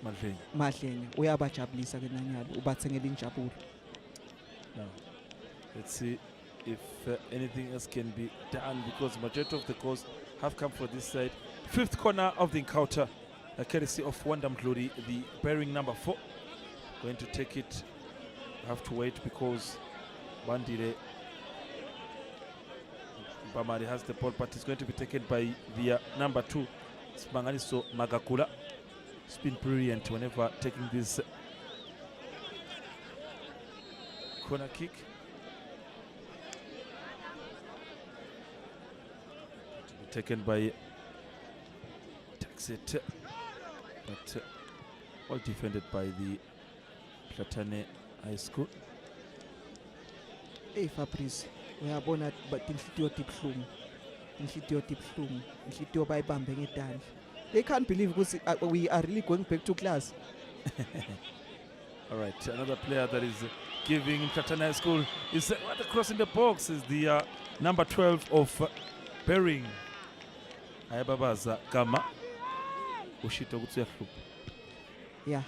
Madlenya. Uyabajabulisa ke nanyalo ubathengela injabulo. Now, let's see if anything else can be done, because majority of the goals have come for this side. Fifth corner of the encounter, courtesy of Wanda Mhluri, the bearing number 4. Going to take it. Have to wait because Bandire Bamari has the ball, but it's going to be taken by the number 2, Spanganiso Magakula. It's been brilliant whenever taking this corner kick. To be taken by Taxit, but all defended by the Mhlatane High School. Hey Fabrice, uyabona but inhlitiyo tibuhlungu, inhlitiyo bayibambe ngedandla. They can't believe because we are really going back to class. All right, another player that is giving Mhlatane High School is right across in the box is the number 12 of Bering. Ayababaza Gama. Ushito Gutsuyafu. Yeah.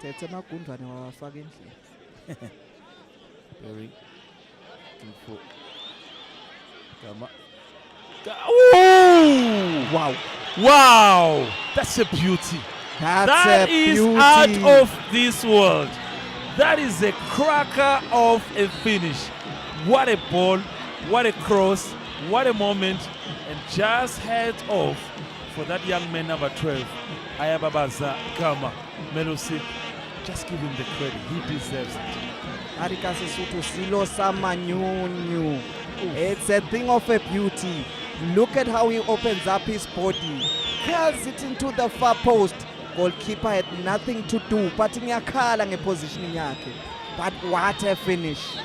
Tete magundwane wawafaka endlini. Bering. Info. Gama. Oh! Wow! That's a beauty. That is out of this world. That is a cracker of a finish. What a ball, what a cross, what a moment, and just heads off for that young man number 12, Ayababaza Gama Melusi. Just give him the credit, he deserves it. It's a thing of a beauty. Look at how he opens up his body, curls it into the far post. Goalkeeper had nothing to do but ngiyakhala ngepositioning yakhe. But what a finish.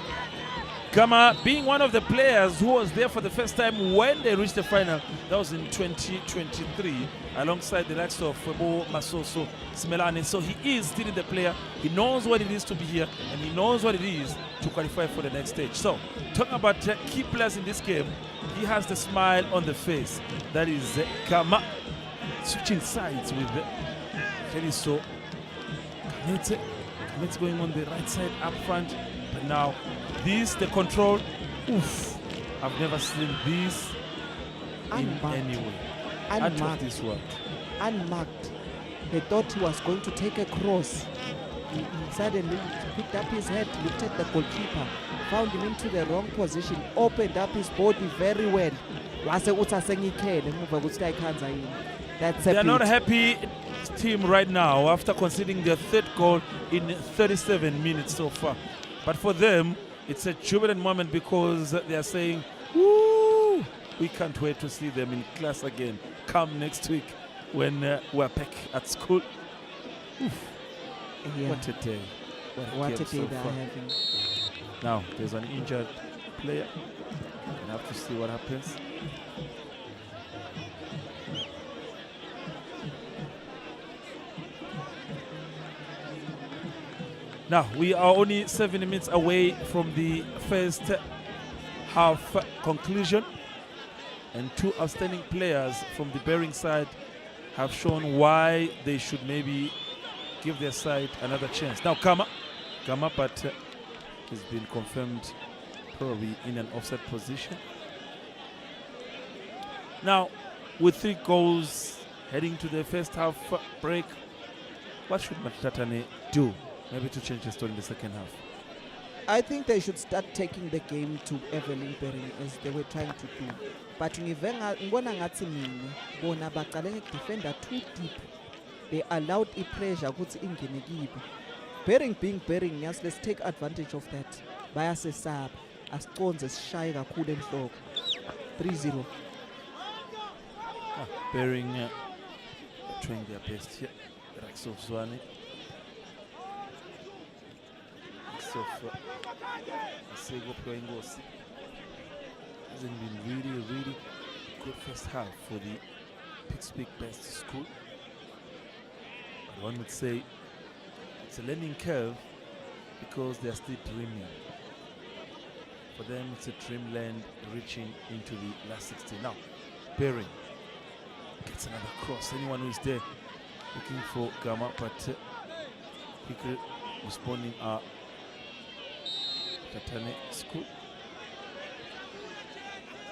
Gama being one of the players who was there for the first time when they reached the final. That was in 2023 alongside the likes of Bo Masoso Mhlatane. So he is still the player. He knows what it is to be here and he knows what it is to qualify for the next stage. So talking about key players in this game, he has the smile on the face. That is Gama switching sides with Keliso. Kamet's going on the right side up front. But now the control, oof, I've never seen this in any way. Unmarked. This world. Unmarked. They thought he was going to take a cross. He suddenly picked up his head, looked at the goalkeeper, found him into the wrong position, opened up his body very well. They are not happy team right now after conceding their third goal in 37 minutes so far. But for them, it's a jubilant moment because they are saying, woo, we can't wait to see them in class again come next week when we're back at school. Oof. Yeah. What a day. What a day they are having. Now, there's an injured player. We'll have to see what happens. Now, we are only 7 minutes away from the first half conclusion, and two outstanding players from the Bering side have shown why they should maybe give their side another chance. Now, Kama, but he's been confirmed probably in an offside position. Now, with 3 goals heading to the first half break, what should Mhlatane do maybe to change the story in the second half? I think they should start taking the game to Evelyn Bering as they were trying to do. But ngibona ngathi mina bona baqale ngekudefender too deep. They allowed pressure ukuthi ingene kibo. Bering being Bering, yes, let's take advantage of that. Bayasesaba, asiconze sishaye kakhulu enhloko. 3-0. Bering trying their best here. Eswatini. Hasn't been really good first half for the Pittsburgh Best School. But one would say it's a learning curve because they are still dreaming. For them, it's a dreamland reaching into the last 16. Now, Bering gets another cross. Anyone who is there looking for Gama, but quickly responding are Mhlatane School.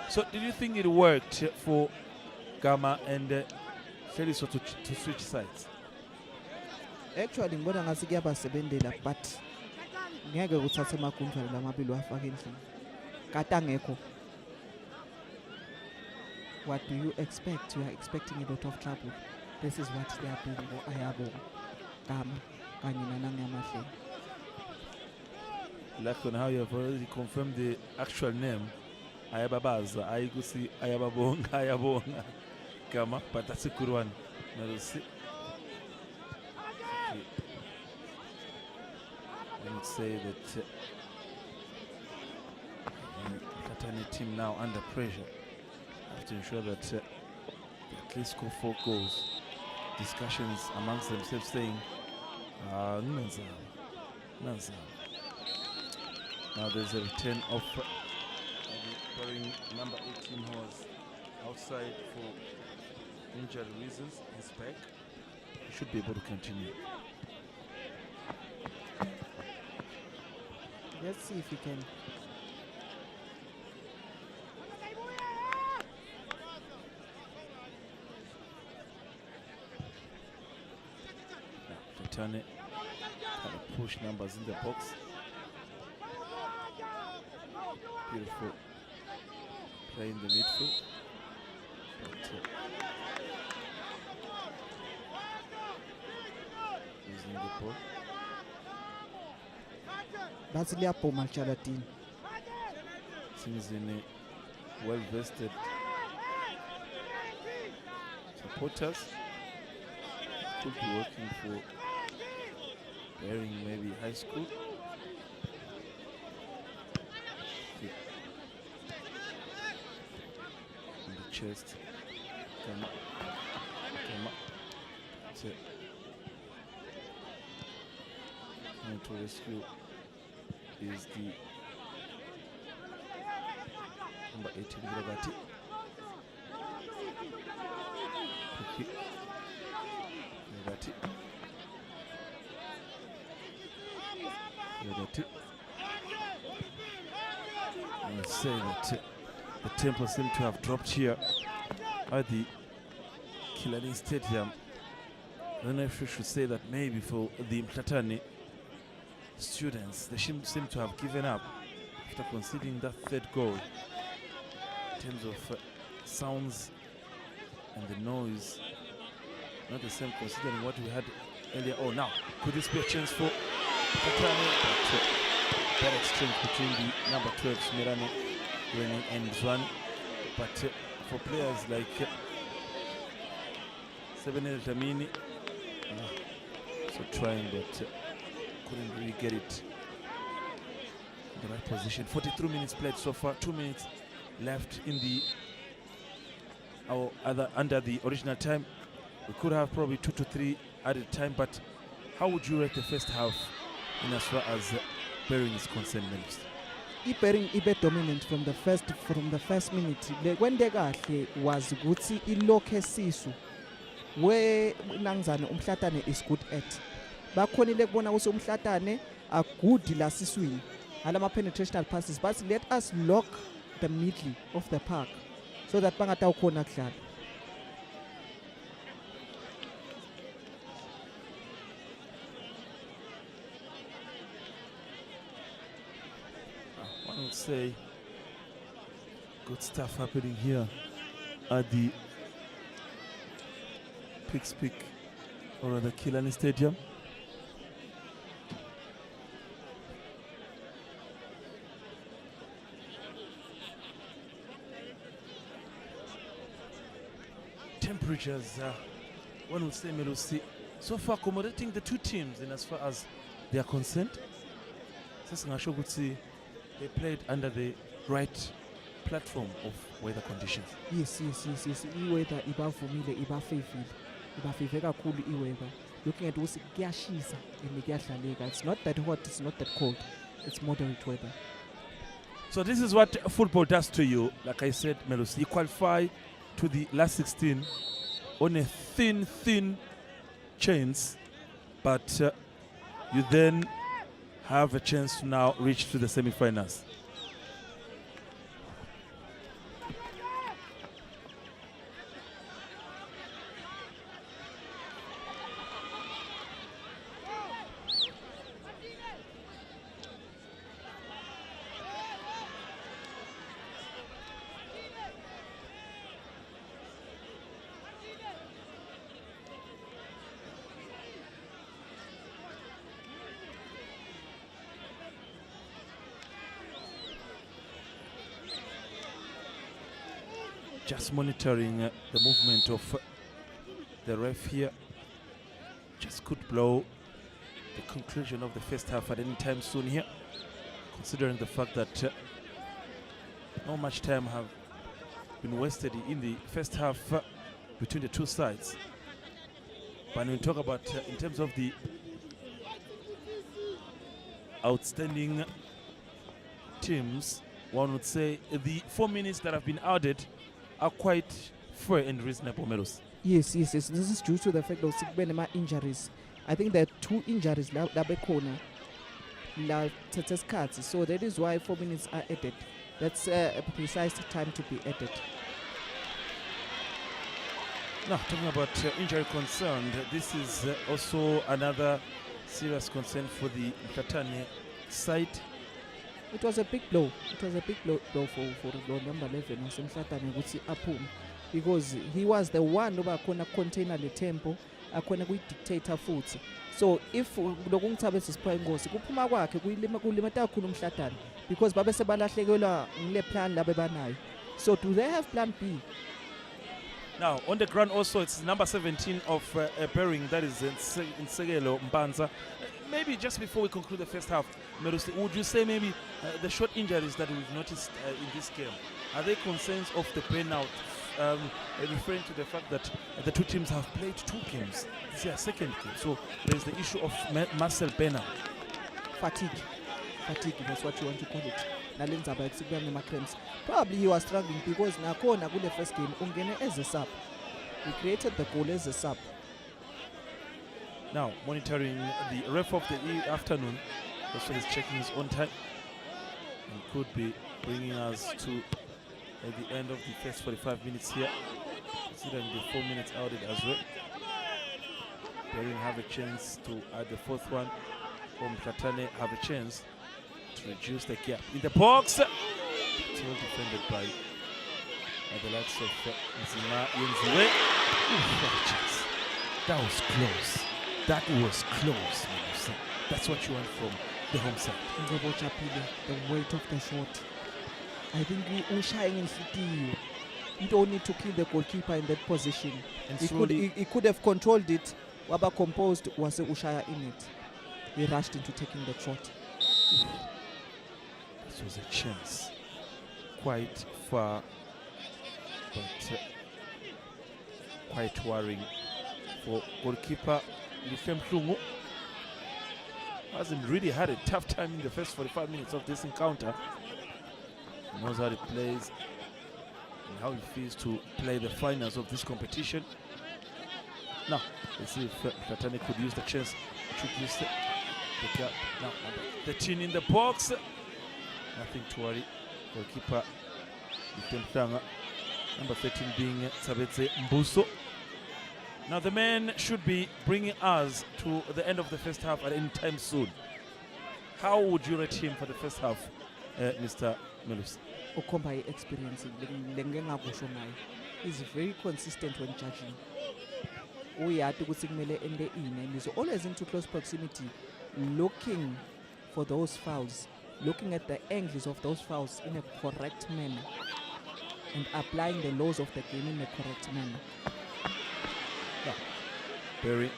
So, did you think it worked for Gama and Feliso to switch sides? Actually ngibona ngathi kuyabasebenzela, but ngeke uthathe amagunjana lamabili wafaka endlini. Kade angekho. What do you expect? You are expecting a lot of trouble. This is what they are doing. Ayabo Gama kanye nanangamahle. Like on how you have already confirmed the actual name, Ayababaza, Ayigusi, Ayababonga, Ayabonga, Gama, but that's a good one. Now we'll see. Okay. I would say that Mhlatane team now under pressure have to ensure that they at least score 4 goals. Discussions amongst themselves saying, Nanzam. Now there's a return of Bering number 18 who was outside for injury reasons. He's back. He should be able to continue. Let's see if he can. Mhlatane kind of push numbers in the box. Beautiful play in the midfield. But, using the ball. That's Liapo Mhlatane. Seems in a well-vested supporters. Could be working for Bering, maybe high school. Okay. On the chest. Come up. That's it. Trying to rescue is the number 18 Gravati. Okay. Gravati. I would say that the tempo seems to have dropped here at the Killarney Stadium. I don't know if we should say that maybe for the Mhlatane students, they seem to have given up after conceding that 3rd goal. In terms of sounds and the noise, not the same considering what we had earlier. Oh, now could this be a chance for Mhlatane? But that exchange between the number 12 Smirane and Zwan. But for players like Sevenel Tamini, so trying, but couldn't really get it in the right position. 43 minutes played so far, 2 minutes left in the under the original time. We could have probably 2 to 3 at a time, but how would you rate the first half in as far as Bering is concerned, Melis? I-Bering ibe dominant from the first minute. Kwente kahle was ukuthi ilokhe sisu where Nangzane Mhlatane is good at. Bakhonile kubona ukuthi uMhlatane are good la siswini. Alama penetrational passes, but let us lock the middle of the park so that bangatawukhona kudlala. One would say good stuff happening here at the Pigs Peak, or rather Killarney Stadium. Temperatures, one would say, Melusi, so far accommodating the two teams in as far as they are concerned. They played under the right platform of weather conditions. Yes. I-weather ibavumile, ibafavor kakhulu i-weather. Looking at ukuthi kuyashisa and kuyadlaleka. It's not that hot, it's not that cold. It's moderate weather. So this is what football does to you. Like I said, Melusi, you qualify to the last 16 on a thin chance, but you then have a chance to now reach to the semi-finals. Just monitoring the movement of the ref here. Just could blow the conclusion of the first half at any time soon here, considering the fact that not much time have been wasted in the first half between the two sides. But when we talk about in terms of the outstanding teams, one would say the 4 minutes that have been added are quite fair and reasonable, Melos. Yes. This is due to the fact that Sikbenema injuries. I think there are 2 injuries la bekhona la teteskazi. So that is why 4 minutes are added. That's a precise time to be added. Now, talking about injury concerned, this is also another serious concern for the Mhlatane side. It was a big blow. It was a big blow for number 11 Mhlatane ukuthi aphume, because he was the one oba khona container le tempo akhona kuyi-dictator futhi. So if lokungithabe sisiphaya ingozi kuphuma kwakhe kulimata kakhulu Mhlatane, because babe sebalahlekelwa ngile plan labe banayo. So do they have plan B? Now on the ground also it's number 17 of Bering, that is in Segelo Mbanza. Maybe just before we conclude the first half, Merusi, would you say maybe the short injuries that we've noticed in this game, are they concerns of the burnout, referring to the fact that the two teams have played 2 games? This is their second game, so there's the issue of muscle burnout. Fatigue, that's what you want to call it. Nalenza by cramps. Probably he was struggling because nakhona kule first game ungene as a sub. He created the goal as a sub. Now monitoring the ref of the afternoon, also he's checking his own time and could be bringing us to the end of the first 45 minutes here, considering the 4 minutes added as well. Bering have a chance to add the 4th one, or Mhlatane have a chance to reduce the gap. In the box, it's well defended by the likes of Nzima Yenziwe. What a chance. That was close. That was close, Melusi. That's what you want from the home side. The weight of the shot. I think we shying in City. You don't need to kill the goalkeeper in that position. And he could have controlled it. Waba composed was Ushaya in it. He rushed into taking the shot. This was a chance. Quite far, but quite worrying for goalkeeper Lifem Hlungu. hasn't really had a tough time in the first 45 minutes of this encounter. He knows how he plays and how it feels to play the finals of this competition. Now, let's see if Mhlatane could use the chance to use the gap. Now, number 13 in the box. Nothing to worry. Goalkeeper, number 13 being Sabetse Mbuso. Now, the man should be bringing us to the end of the first half at any time soon. How would you rate him for the first half, Mr. Melus? Okomba experience is very consistent when judging. We are to in the in, and is always into close proximity, looking for those fouls, looking at the angles of those fouls in a correct manner, and applying the laws of the game in a correct manner. Yeah. Barry,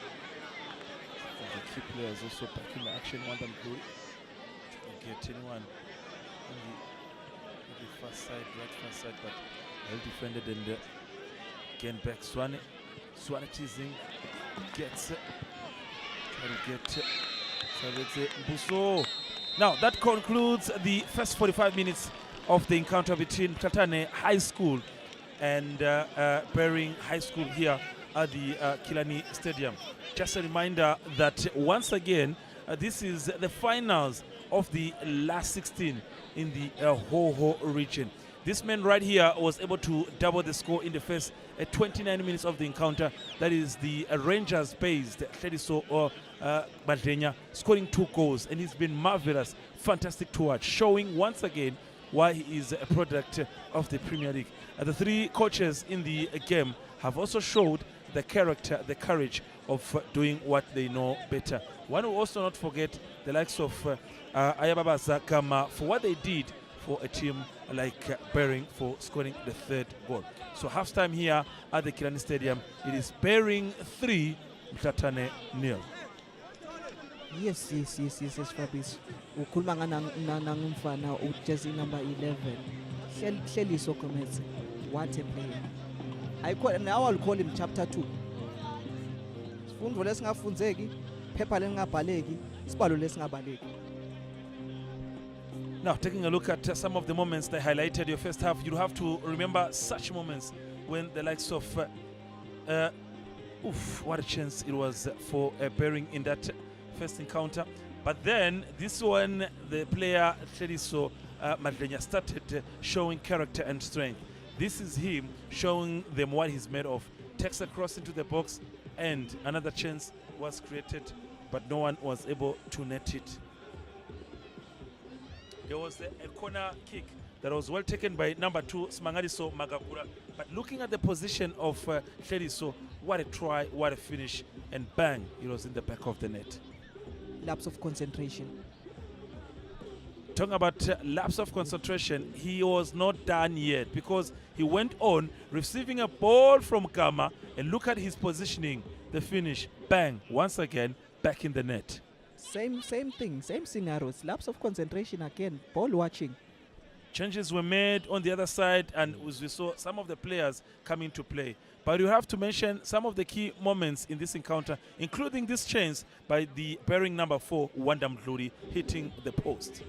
the key players also back in the action. One them good. Get anyone on the far side, right far side, but well defended, and again back Swane teasing, gets trying to get Sabetse Mbuso. Now that concludes the first 45 minutes of the encounter between Mhlatane High School and Bering High School here at the Killarney Stadium. Just a reminder that once again, this is the finals of the last 16 in the Ho-Ho region. This man right here was able to double the score in the first 29 minutes of the encounter. That is the Rangers-based Hlediso Badlenya, scoring 2 goals, and he's been marvelous, fantastic to watch, showing once again why he is a product of the Premier League. The 3 coaches in the game have also showed the character, the courage of doing what they know better. One will also not forget the likes of Ayababaza Gama for what they did for a team like Bering for scoring the 3rd goal. So halftime here at the Killarney Stadium, it is Bering 3, Mhlatane 0. Yes, Fabrice. Ukhuluma ngumfana ujersey number 11. Hleliso Kometse. What a player. Now I'll call him chapter 2. Sifundo lesingafunzeki, phepha lengabhaleki, sibalo lesingabaleki. Now, taking a look at some of the moments they highlighted your first half, you have to remember such moments when the likes of what a chance it was for Bering in that first encounter. But then this one, the player Hlediso Madlenya started showing character and strength. This is him showing them what he's made of. Takes across into the box, and another chance was created, but no one was able to net it. There was a corner kick that was well taken by number 2, Smangaliso Magagura. But looking at the position of Hlediso, what a try, what a finish, and bang, it was in the back of the net. Lapse of concentration. Talking about lapse of concentration, he was not done yet because he went on receiving a ball from Gama, and look at his positioning, the finish, bang, once again, back in the net. Same thing, same scenarios. Lapse of concentration again, ball watching. Changes were made on the other side, and as we saw some of the players coming to play. But you have to mention some of the key moments in this encounter, including this chance by the Bering number 4, Wanda Mdluri, hitting the post.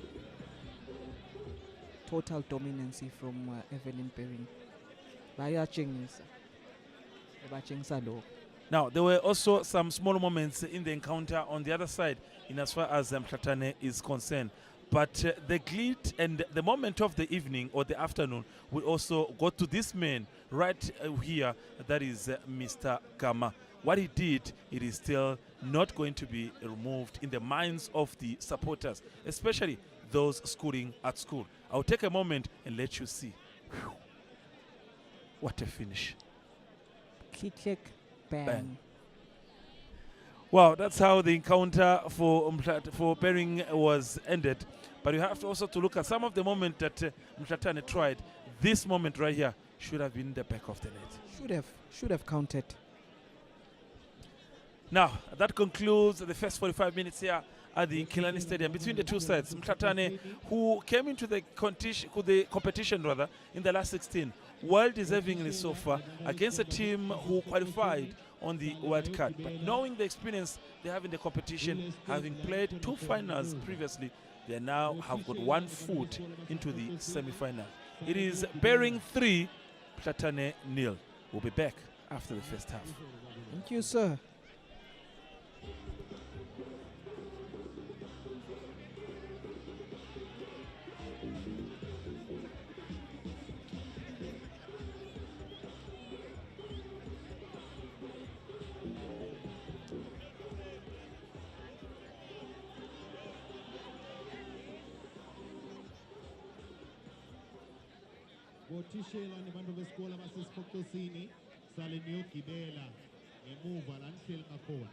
Total dominancy from Evelyn Bering. Now, there were also some small moments in the encounter on the other side in as far as Mhlatane is concerned. But the glitch and the moment of the evening or the afternoon will also go to this man right here, that is Mr. Gama. What he did, it is still not going to be removed in the minds of the supporters, especially those schooling at school. I'll take a moment and let you see. Whew. What a finish. Click, bang. Bang. Wow, that's how the encounter for Bering was ended. But you have to also to look at some of the moment that Mhlatane tried. This moment right here should have been in the back of the net. Should have counted. Now, that concludes the first 45 minutes here at the Killarney Stadium between the two sides. Mhlatane, who came into the competition in the last 16, well deservingly so far, against a team who qualified on the wild card. But knowing the experience they have in the competition, having played 2 finals previously, they now have got 1 foot into the semi-final. It is Bering 3, Mhlatane 0. We'll be back after the first half. Thank you, sir. Bothishela nabantu besikole basesifokosini sale niyogibela ngemuva la nihleli ngakhona.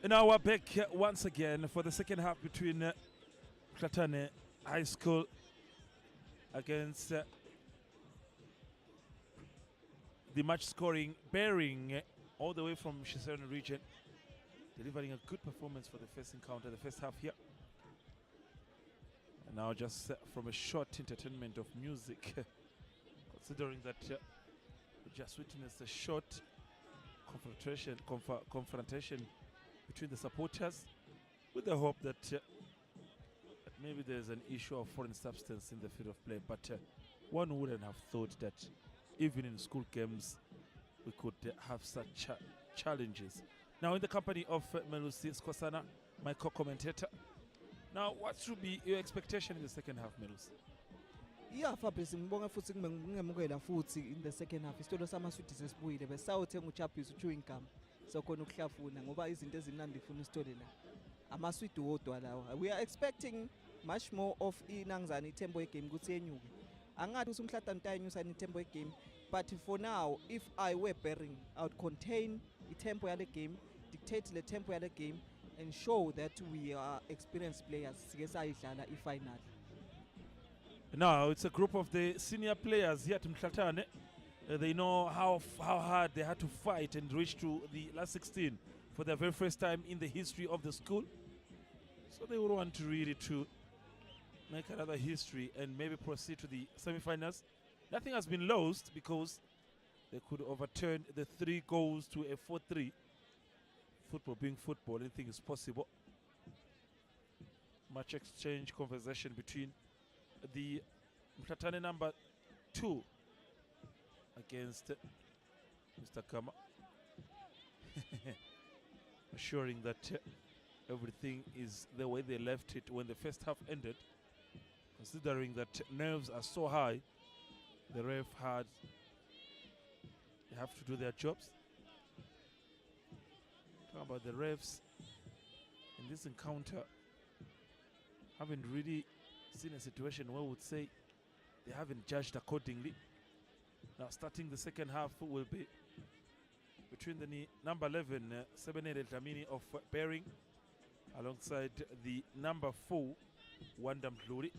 Now we're back once again for the second half between Mhlatane High School against the match scoring Bering all the way from Shisano region, delivering a good performance for the first encounter, the first half here. And now just from a short entertainment of music, considering that we just witnessed a short confrontation between the supporters, with the hope that, that maybe there's an issue of foreign substance in the field of play. But one wouldn't have thought that even in school games we could have such challenges. Now in the company of Melusi Skosana, my co-commentator. Now what should be your expectation in the second half, Melusi? Yeah, Fabrice, ngibonga futhi ngemukela futhi in the second half. Isitolo samaswidi sesibuyile besawuthenga uchaphisa chewing gum. So khona ukuhlafuna ngoba izinto ezimnandi ifuna isitole la. Amaswidi wodwa lawa. We are expecting much more of inangzana itempo game ukuthi yenyuke. Angathi usumhlatana tayenyusa itempo game, but for now if I were Bering, I would contain itempo yale game, dictate the tempo yale game and show that we are experienced players sike sayidlala ifinal. Now it's a group of the senior players here at Mhlatane. They know how hard they had to fight and reach to the last 16 for the very first time in the history of the school. So they would want to really to make another history and maybe proceed to the semi-finals. Nothing has been lost because they could overturn the 3 goals to a 4-3. Football being football, anything is possible. Much exchange, conversation between the Mhlatane number 2 against Mr. Kama, assuring that everything is the way they left it when the first half ended. Considering that nerves are so high, the ref they have to do their jobs. Talk about the refs in this encounter, haven't really seen a situation where we would say they haven't judged accordingly. Now starting the second half will be between the number 11, Sebenele Dlamini of Bering, alongside the number 4, Wanda Mhluri.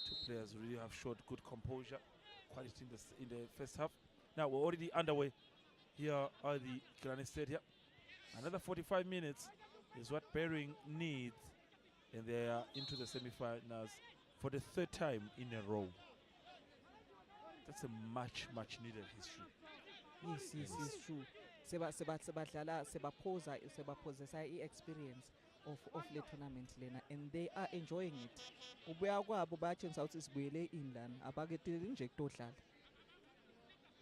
2 players really have showed good composure, quality in the first half. Now we're already underway here at the Killarney Stadium. Another 45 minutes is what Bering needs, and they are into the semi-finals for the 3rd time in a row. That's a much needed history. Yes, true. Sebadlala sebaphozesa i-experience of le tournament lena, and they are enjoying it. Ubuya kwabo bayatshengisa ukuthi sibuyele inland abaketile nje kudlala.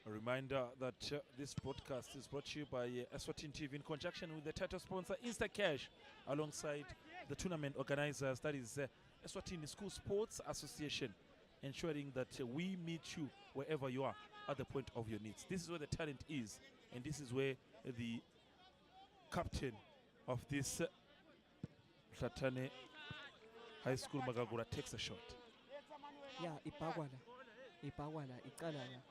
A reminder that this broadcast is brought to you by Eswatini TV in conjunction with the title sponsor Instacash, alongside the tournament organizers, that is Eswatini School Sports Association, ensuring that we meet you wherever you are at the point of your needs. This is where the talent is, and this is where the captain of this Mhlatane High School Magagura takes a shot. Yeah, ipagwala, iqala la.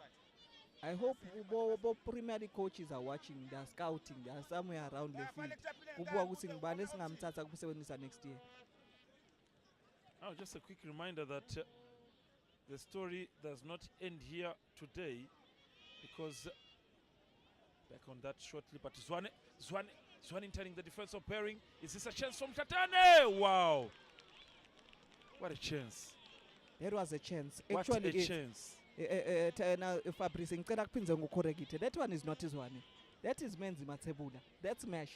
I hope bo Premier League coaches are watching, they are scouting, they are somewhere around the field. Kubuka ukuthi ngibani esingamthatha kusebenzisa next year. Now just a quick reminder that the story does not end here today, because back on that shortly, but Zwane entering the defense of Bering. Is this a chance from Mhlatane? Wow! What a chance. That was a chance. What Actually, a chance. Fabrice ngicela kuphindze ngukhorekithe. That one is not his one. That is Menzi Matsebula. That's Mesh.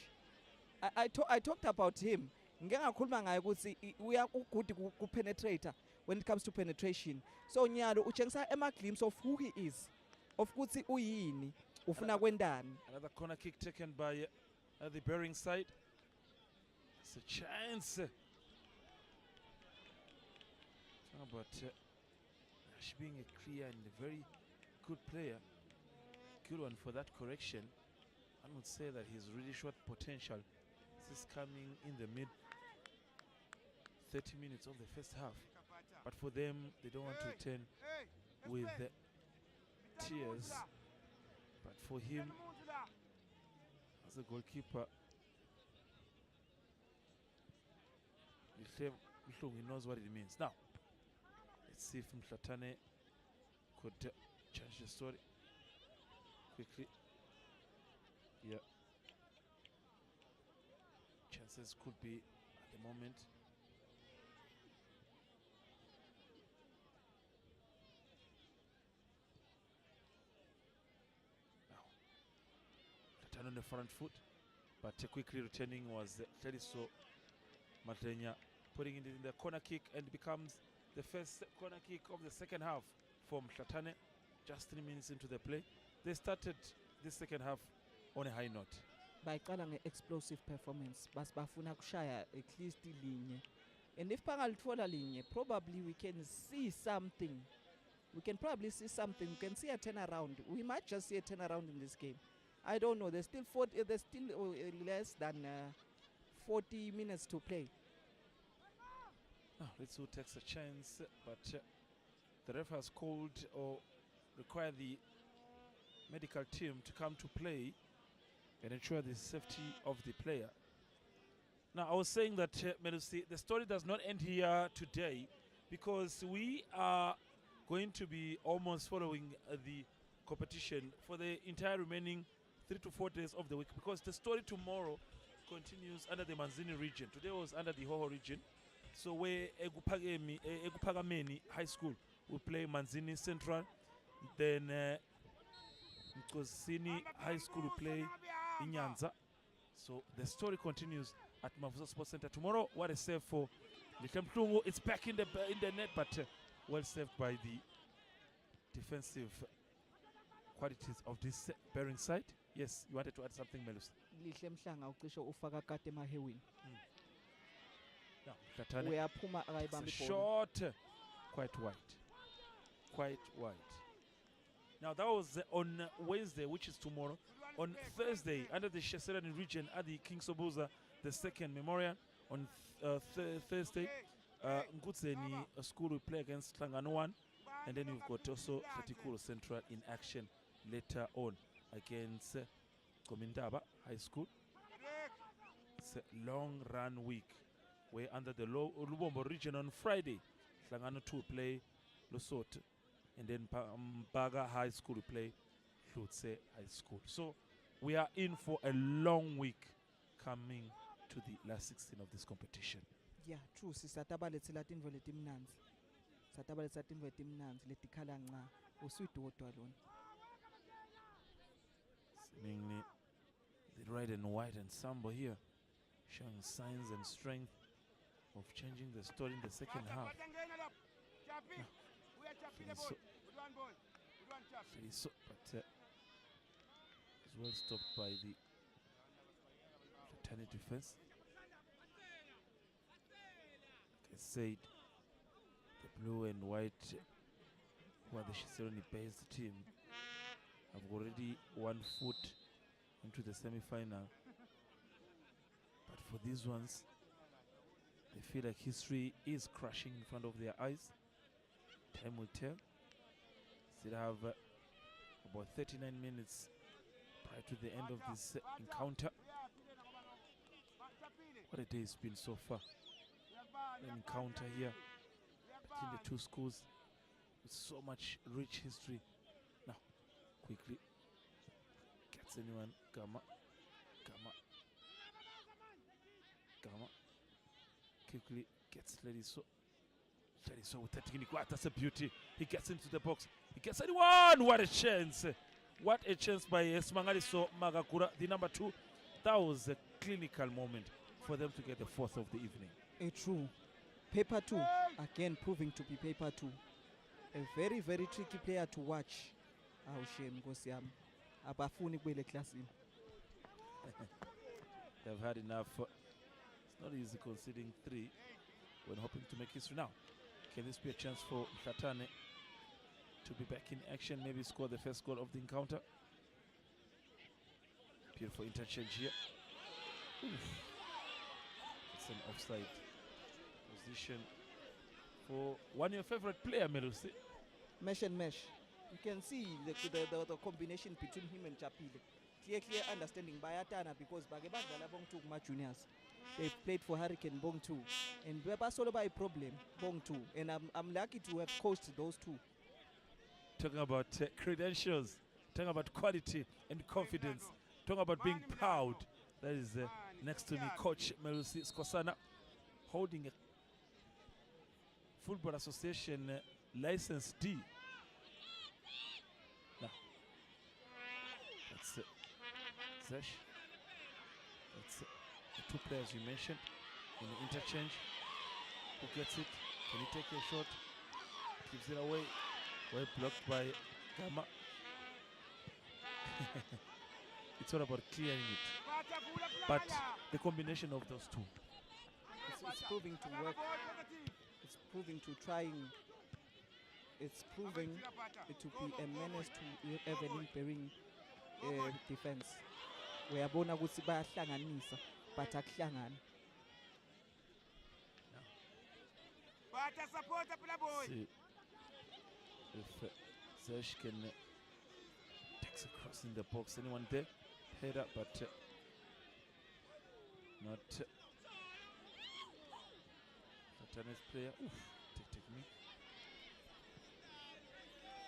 I talked about him. Ngeke ngakhuluma ngaye ukuthi uya good ku penetrator when it comes to penetration. So Nyalo utshengisa a glimpse of who he is. Of ukuthi uyini ufuna kwendani. Another corner kick taken by the Bering side. It's a chance. How about Nash being a clear and a very good player. Good one for that correction. I would say that he's really short potential. This is coming in the mid 30 minutes of the first half. But for them, they don't want to return with the tears. But for him, as a goalkeeper, he knows what it means. Now, let's see if Mhlatane could change the story quickly. Yeah. Chances could be at the moment. Now, Mhlatane on the front foot, but quickly returning was Tlediso Matenya, putting it in the corner kick, and becomes the first corner kick of the second half for Mhlatane. Just 3 minutes into the play. They started this second half on a high note. Bayiqala nge-explosive performance bafuna kushaya at least linye, and if bangalithola linye probably we can see something. We can probably see something. We can see a turnaround. We might just see a turnaround in this game. I don't know. There's still less than 40 minutes to play. Let's who takes a chance, but the ref has called or required the medical team to come to play and ensure the safety of the player. Now, I was saying that, Melusi, the story does not end here today, because we are going to be almost following the competition for the entire remaining 3 to 4 days of the week, because the story tomorrow continues under the Manzini region. Today was under the Hoho region. So where Egupagameni High School will play Manzini Central, then Nkosini High School will play Inyanza. So the story continues at Mavuza Sports Center tomorrow. What a save for Likamplungu. It's back in the net, but well saved by the defensive qualities of this Bering side. Yes, you wanted to add something, Melus. Lihle Mhlanga ucishe ufaka kade emahewini. Now, Mhlatane, Uyaphuma akayibamba it's a ibhola. short, quite wide. Now that was on Wednesday, which is tomorrow. On Thursday, under the Sheserani region at the King Sobuza the second memorial. On Thursday, Ngutseni school will play against Tlangano 1, and then you've got also Fatikuro Central in action later on against Komindaba High School. It's a long run week. We're under the Lubombo region on Friday. Tlangano 2 play Lesotho, and then Baga High School will play Hlutse High School. So we are in for a long week coming to the last 16 of this competition. Yeah, true. Sisatabaletsela tintfo letimnandzi. Satabaletsela tintfo letimnandzi letikhala nca. Uswidi wodwa lona. Seemingly the red and white ensemble here showing signs and strength of changing the story in the second half. But it's well stopped by the Mhlatane defense. Like I said, the blue and white, who are the Shiseroni-based team, have already 1 foot into the semi-final. But for these ones, they feel like history is crashing in front of their eyes. Time will tell. Still have about 39 minutes prior to the end of this encounter. What a day it's been so far. An encounter here between the two schools with so much rich history. Now, quickly, gets anyone? Gama. Quickly gets Lediso. So with that, that's a beauty. He gets into the box. He gets anyone. What a chance. What a chance by Smangaliso Magakura, the number 2. That was a clinical moment for them to get the 4th of the evening. True. Paper 2, again proving to be paper 2. A very, very tricky player to watch. Shame Gosiam. Abafuni kwele klasini. They've had enough. It's not easy conceding 3 when hoping to make history now. Can this be a chance for Mhlatane to be back in action, maybe score the first goal of the encounter? Beautiful interchange here. Oof. It's an offside position for one of your favorite player, Melusi. Mesh and mesh. You can see the combination between him and Chapile. Clear understanding by Atana because Bagebanda Bong took much juniors. They've played for Hurricane Bong 2. And Beba solo by problem, Bong 2. And I'm lucky to have coached those 2. Talking about credentials, talking about quality and confidence, talking about being proud. That is next to me, Coach Melusi Skosana, holding a Football Association license D. Now, that's Zesh. That's the 2 players you mentioned in the interchange. Who gets it? Can he take a shot? Gives it away. Well blocked by Gama. It's all about clearing it. But the combination of those 2. It's proving to work. It's proving to trying. It's proving to be a menace to Evelyn Bering defense. Uyabona ukuthi bayahlanganisa but akuhlangani. See if Zesh can takes a cross in the box. Anyone there? Head up, but not Mhlatane's player. Oof, technique.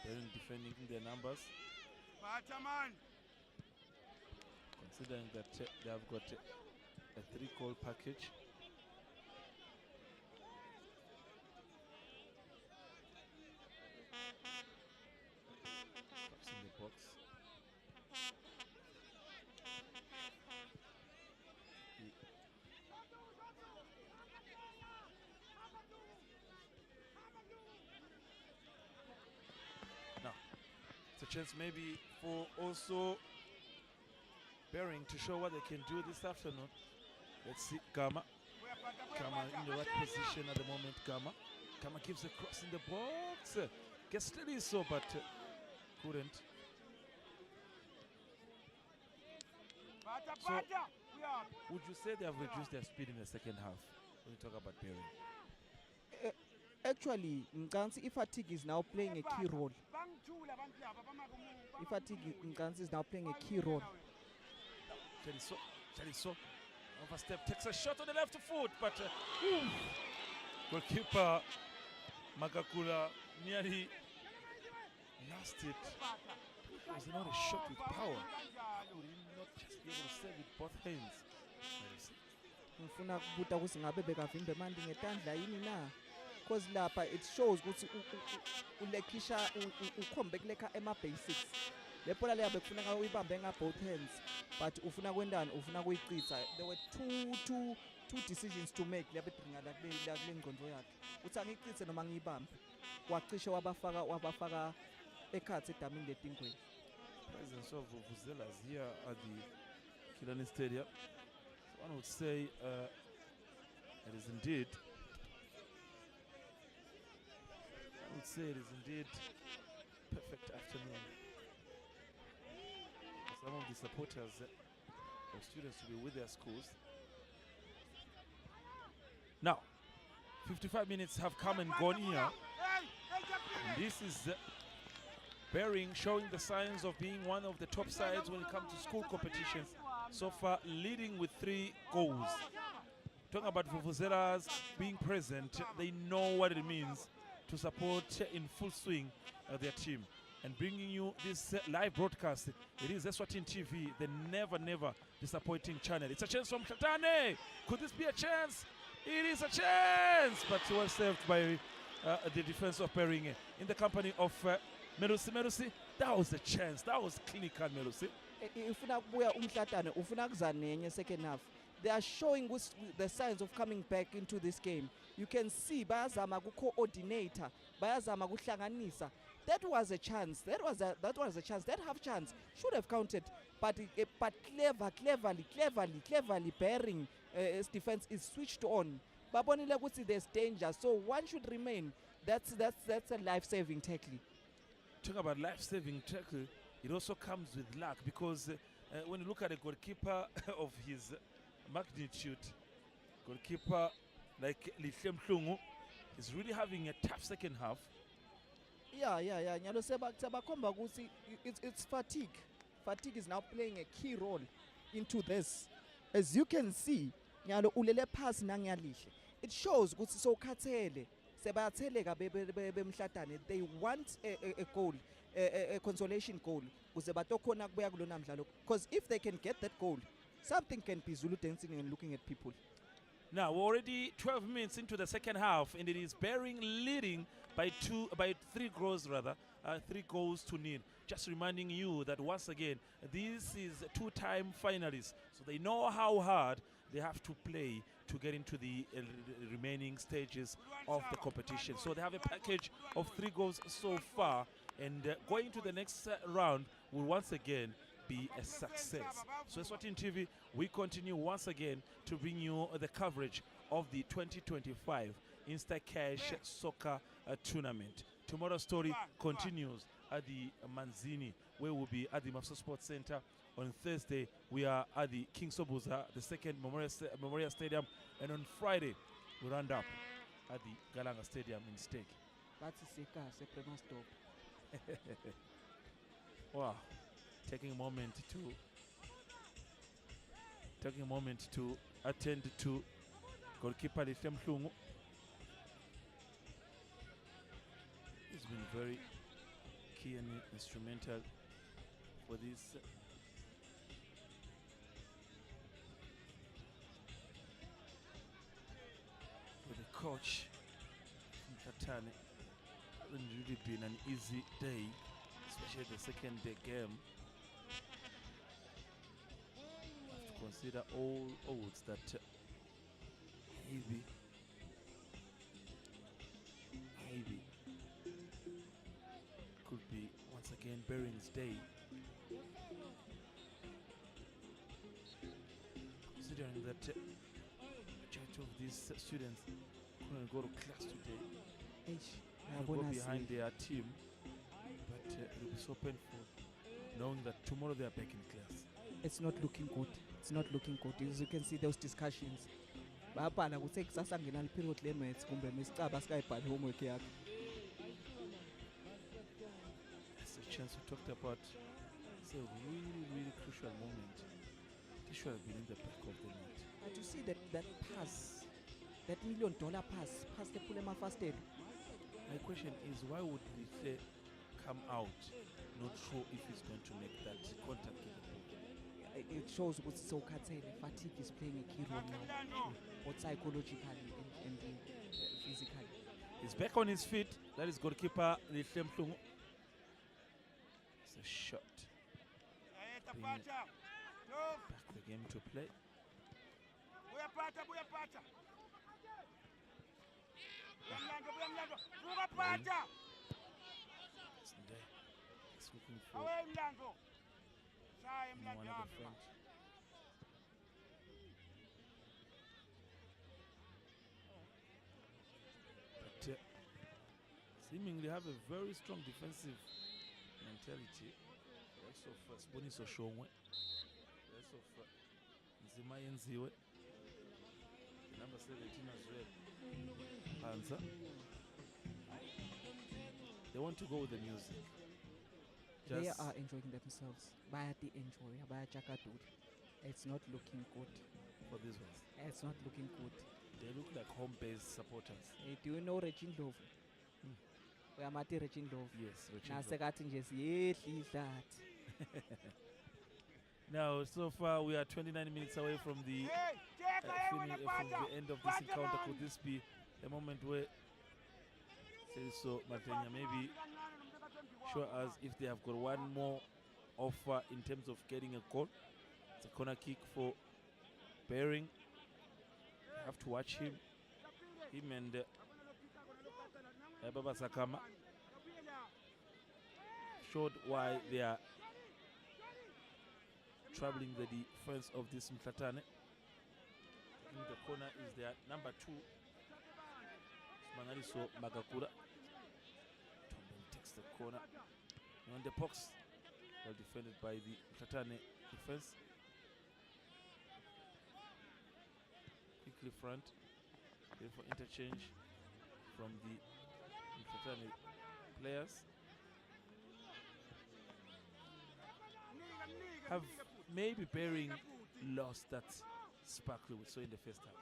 Bering defending their numbers. Considering that they have got a 3-goal package. Perhaps in the box. Now, it's a chance maybe for also Bering to show what they can do this afternoon. Let's see Gama. Gama in the right position at the moment. Gama gives a cross in the box. Gets steady so, but couldn't. So, would you say they have reduced their speed in the second half when you talk about Bering? Actually, Ngansi Fatigue is now playing a key role. Ngansi is now playing a key role. Chaliso overstep, takes a shot on the left foot, but goalkeeper Magakula nearly lost it. It was not a shot with power. How would he not just be able to save with both hands? Ngifuna kubuta ukuthi ngabe bekavimbe manje ngetandla yini na? Because lapha it shows ukuthi ulekisha ukhombe kuleka ema basics. Le bhola leya bekufuneka uyibambe nga both hands, but ufuna kwendani, ufuna kuyiqitsa. There were two decisions to make lebedinga la kule ngqondo yakhe. Uthi angiqitse noma ngiyibambe. Wacishe wabafaka ekhathi edamini letingweni. Presence of Vuvuzelas here at the Killarney Stadium. So one would say it is indeed. I would say it is indeed perfect afternoon. For some of the supporters of students to be with their schools. Now, 55 minutes have come and gone here. And this is Bering showing the signs of being one of the top sides when it comes to school competitions. So far, leading with 3 goals. Talking about Vuvuzelas being present, they know what it means to support in full swing their team. And bringing you this live broadcast, it is Eswatini TV, the never disappointing channel. It's a chance from Mhlatane. Could this be a chance? It is a chance, but well saved by the defense of Bering in the company of Melusi. Melusi, that was a chance. That was clinical, Melusi. Ufuna kubuya uMhlatane ufuna kuzanenye second half. They are showing the signs of coming back into this game. You can see bayazama ku-coordinator, bayazama kuhlanganisa. That was a chance. That was a chance. That half chance should have counted. But cleverly, Bering defense is switched on. Babonile ukuthi there's danger, so one should remain. That's a life-saving tackle. Talk about life-saving tackle. It also comes with luck because when you look at a goalkeeper of his magnitude, goalkeeper like Lihlem Mhlungu is really having a tough second half. Yeah. Nyalo sebakhomba ukuthi it's fatigue. Fatigue is now playing a key role into this. As you can see, nyalo ulele pass nangiyalihle. It shows ukuthi sokhathele. Sebayatheleka beMhlatane. They want a goal, a consolation goal. Ukuze batokhona kubuya kulona mdlalo. Because if they can get that goal, something can be Zulu dancing and looking at people. Now we're already 12 minutes into the second half, and it is Bering leading by 3 goals rather, 3 goals to nil. Just reminding you that once again, this is 2-time finalists, so they know how hard they have to play to get into the remaining stages of the competition. So they have a package of 3 goals so far, and going to the next round will once again be a success. So Eswatini TV, we continue once again to bring you the coverage of the 2025 Instacash Soccer Tournament. Tomorrow's story continues at the Manzini, where we'll be at the Mafsa Sports Center. On Thursday, we are at the King Sobuza, the second Memorial Stadium, and on Friday, we round up at the Galanga Stadium in Stake. That's a prema stop. Wow. Taking a moment to attend to goalkeeper Lihlem Mhlungu. He's been very key and instrumental for this. For the coach, Mhlatane, hasn't really been an easy day, especially the second day game. Have to consider all odds that maybe could be once again Bering's day. Considering that majority of these students couldn't go to class today, go behind their team, but it will be so painful knowing that tomorrow they are back in class. It's not looking good. It's not looking good. As you can see those discussions. Bayabhala ukuthi kusasa ngena period limits kumbe misicaba sikayibhali homework yakhe. That's a chance we talked about. It's a really crucial moment. This should have been in the back of the net. But you see that pass, that $1 million pass the Pulema first aid. My question is, why would Lihle come out not sure if he's going to make that contact with the ball? It shows what so fatigue is playing a key role now, both psychologically and physically. He's back on his feet. That is goalkeeper Lihle Mhlungu. It's a shot. Back the game to play. He's looking for one at the front. But seemingly have a very strong defensive mentality. That's of Sponiso Shongwe. That's of Nzima Yenziwe. Number 17 as well. Panza. They want to go with the music. They are enjoying themselves. Bayati enjoy. Bayachakadud. It's not looking good. For these ones. It's not looking good. They look like home-based supporters. Hey, do you know Regine Love? We are Mati Regine Love. Yes, Regine Love. Now, so far we are 29 minutes away from the end of this encounter. Could this be the moment where So Mhlatane maybe show us if they have got one more offer in terms of getting a goal. It's a corner kick for Bering. You have to watch him and Baba Sakama showed why they are troubling the defense of this Mhlatane. In the corner is their number 2, Smangaliso Magakura. Tomben takes the corner on the box, well defended by the Mhlatane defense. Quickly front, ready for interchange from the Mhlatane players. Have maybe Bering lost that sparkle we saw in the first half.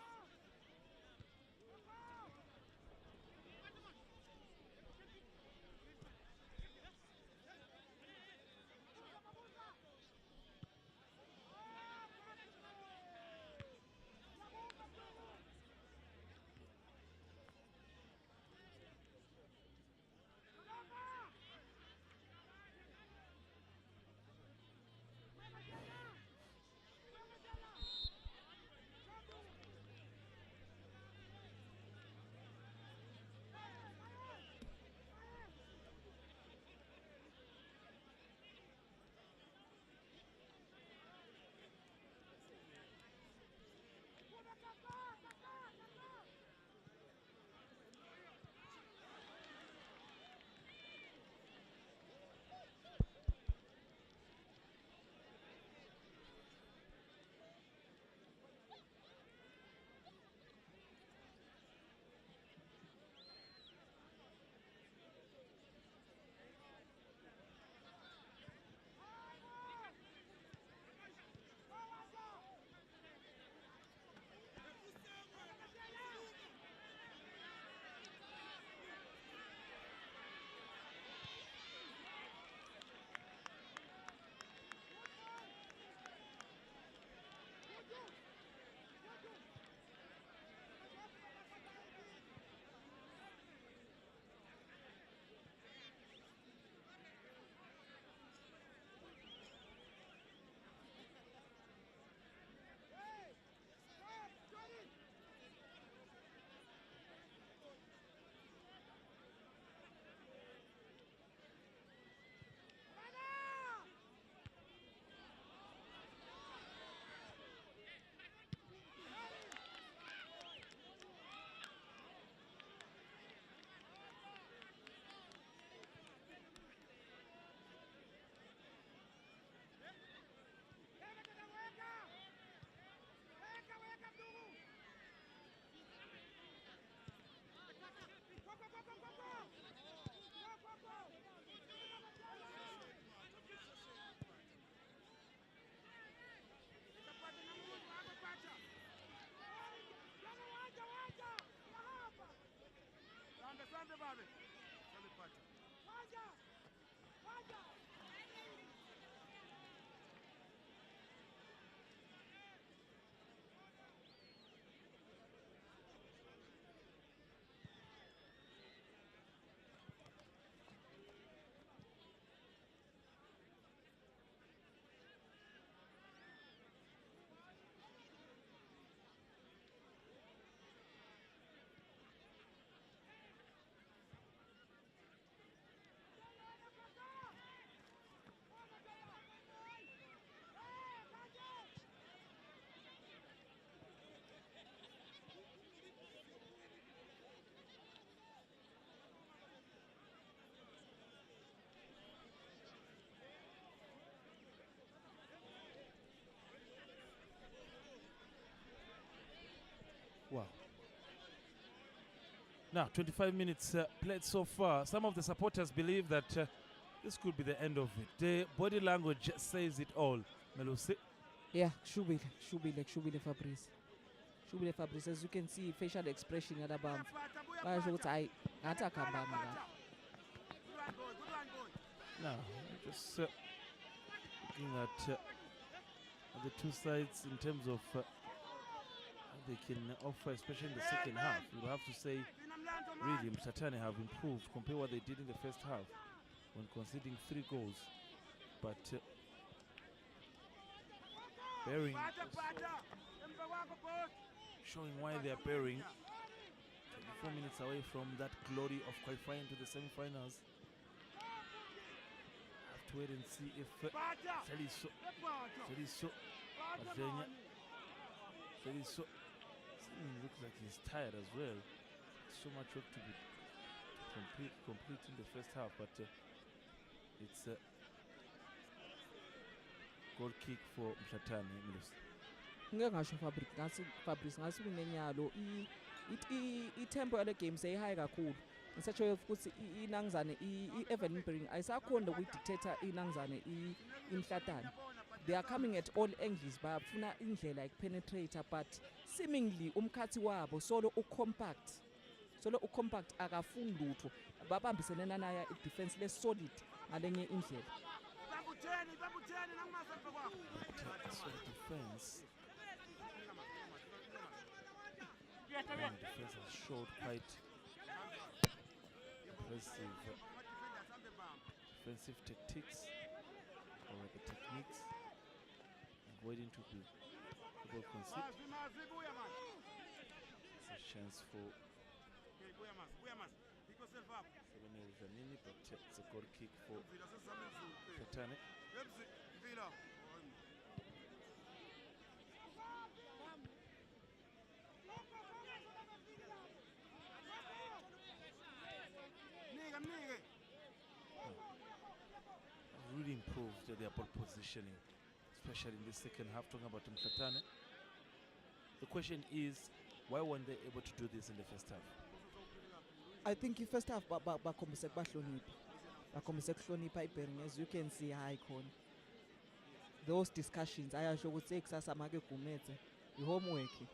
Wow. Now, 25 minutes played so far. Some of the supporters believe that this could be the end of it. The body language says it all. Melusi. Yeah, shubile Fabrice. Shubile Fabrice, as you can see, facial expression at the bump. Now, just looking at the two sides in terms of what they can offer, especially in the second half. You have to say really Mhlatane have improved compared to what they did in the first half when conceding 3 goals. But bearing showing why they are bearing 24 minutes away from that glory of qualifying to the semi-finals. Have to wait and see if Seliso looks like he's tired as well. So much work to complete in the first half, but it's a goal kick for Mhlatane. ngeke ngasho Fabrice ngasi kunenyalo itempo yale game seyihayi kakhulu ngisetsho ukuthi inangizane i-Evelyn ayisakhona ukuyidictator inangizane iMhlatane. They are coming at all angles bafuna indlela ekupenetrate, but seemingly umkhathi wabo solo ucompact akafuni lutho babambisene naya i-defense le solid ngalenye indlela. Defense has showed quite impressive defensive tactics or the techniques, avoiding to be able to concede. It's a chance for Zanini, but it's a goal kick for Mhlatane. Really improved their ball positioning, especially in the second half. Talking about Mhlatane, the question is, why weren't they able to do this in the first half? I think in first half bakhombise kuhlonipha iBearing, as you can see high con those discussions ayasho ukuthi kusasa make gumetse ihomework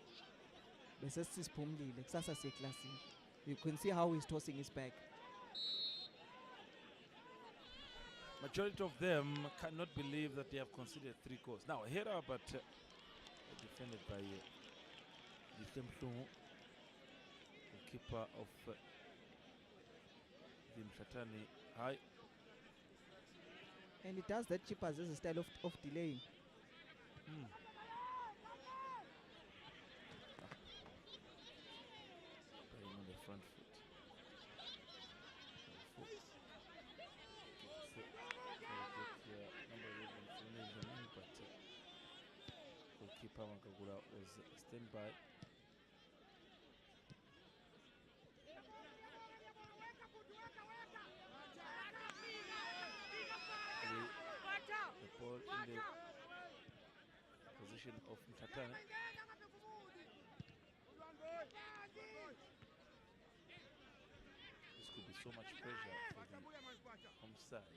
bese sisiphumlile kusasa seklasini. You can see how he's tossing his back. Majority of them cannot believe that they have conceded 3 goals. Now, Hera, but defended by the keeper of the Mhlatane High. And he does that cheap as a style of delaying. Playing on the front foot. But goalkeeper Makagula was standby. The ball in the position of Mhlatane. This could be so much pressure for the home side.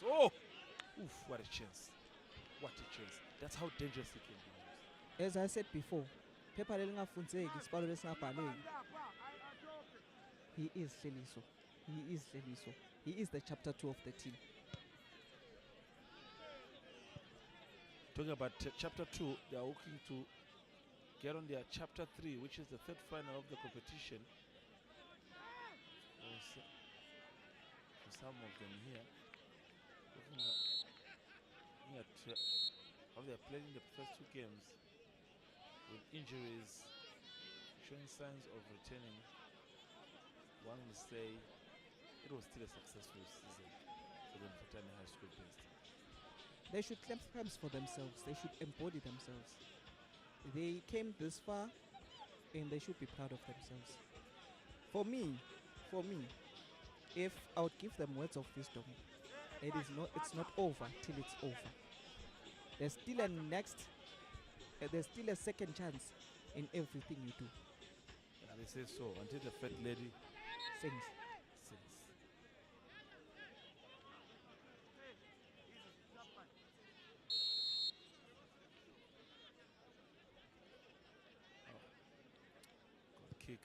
Oh! Oof, what a chance. What a chance. That's how dangerous it can be. As I said before, phepha lelingafundzeki isibalo lesingabhaleki. He is Seliso. He is the chapter 2 of the team. Talking about chapter 2, they are looking to get on their chapter 3, which is the 3rd final of the competition. For some of them here, looking at how they are playing the first 2 games with injuries showing signs of returning, one will say it was still a successful season for the Mhlatane High School based. They should clap hands for themselves. They should embody themselves. They came this far and they should be proud of themselves. For me, if I would give them words of wisdom, it's not over till it's over. There's still there's still a second chance in everything you do. Yeah, they say so until the fat lady Sings. Good kick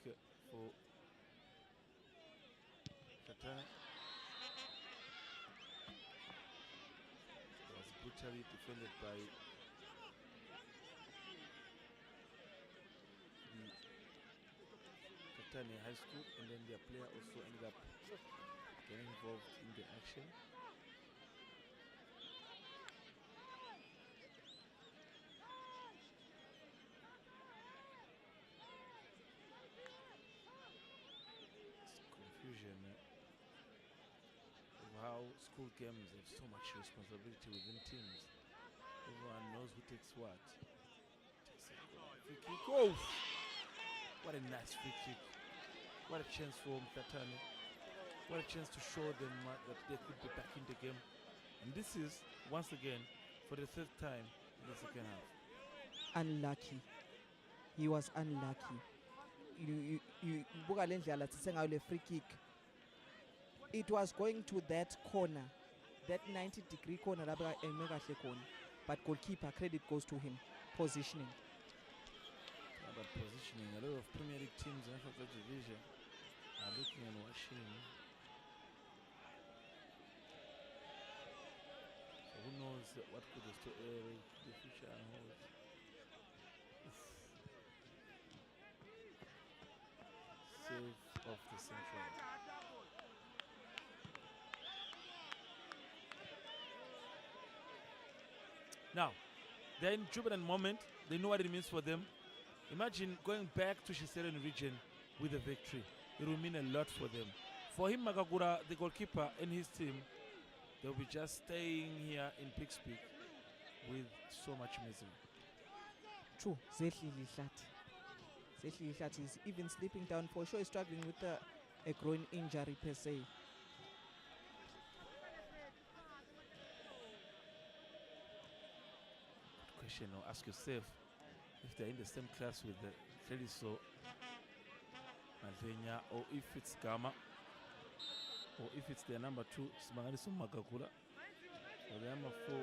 for Mhlatane. It was brutally defended by Mhlatane High School, and then their player also ended up getting involved in the action. It's confusion of how school games have so much responsibility within teams. Everyone knows who takes what. Takes a free kick. Oh! What a nice free kick. What a chance for Mhlatane. What a chance to show them that they could be back in the game. And this is, once again, for the third time in the second half. Unlucky. He was unlucky. Buka le ndlela sisengayo le free kick. It was going to that corner, that 90-degree corner lapha eme kahle khona. But goalkeeper, credit goes to him. Positioning. But positioning, a lot of Premier League teams in Africa division are looking and watching. So who knows what could the future hold. Save off the central. Now, they're in jubilant moment. They know what it means for them. Imagine going back to Shiseren region with a victory. It will mean a lot for them. For him, Magagura, the goalkeeper, and his team, they'll be just staying here in Pixpeak with so much misery. True. Zehlile Hlat is even sleeping down. For sure, he's struggling with a groin injury per se. Question, or ask yourself if they're in the same class with the Feliso, Malvenia, or if it's Gama, or if it's their number 2, Smangaliso Magagula, or the number 4,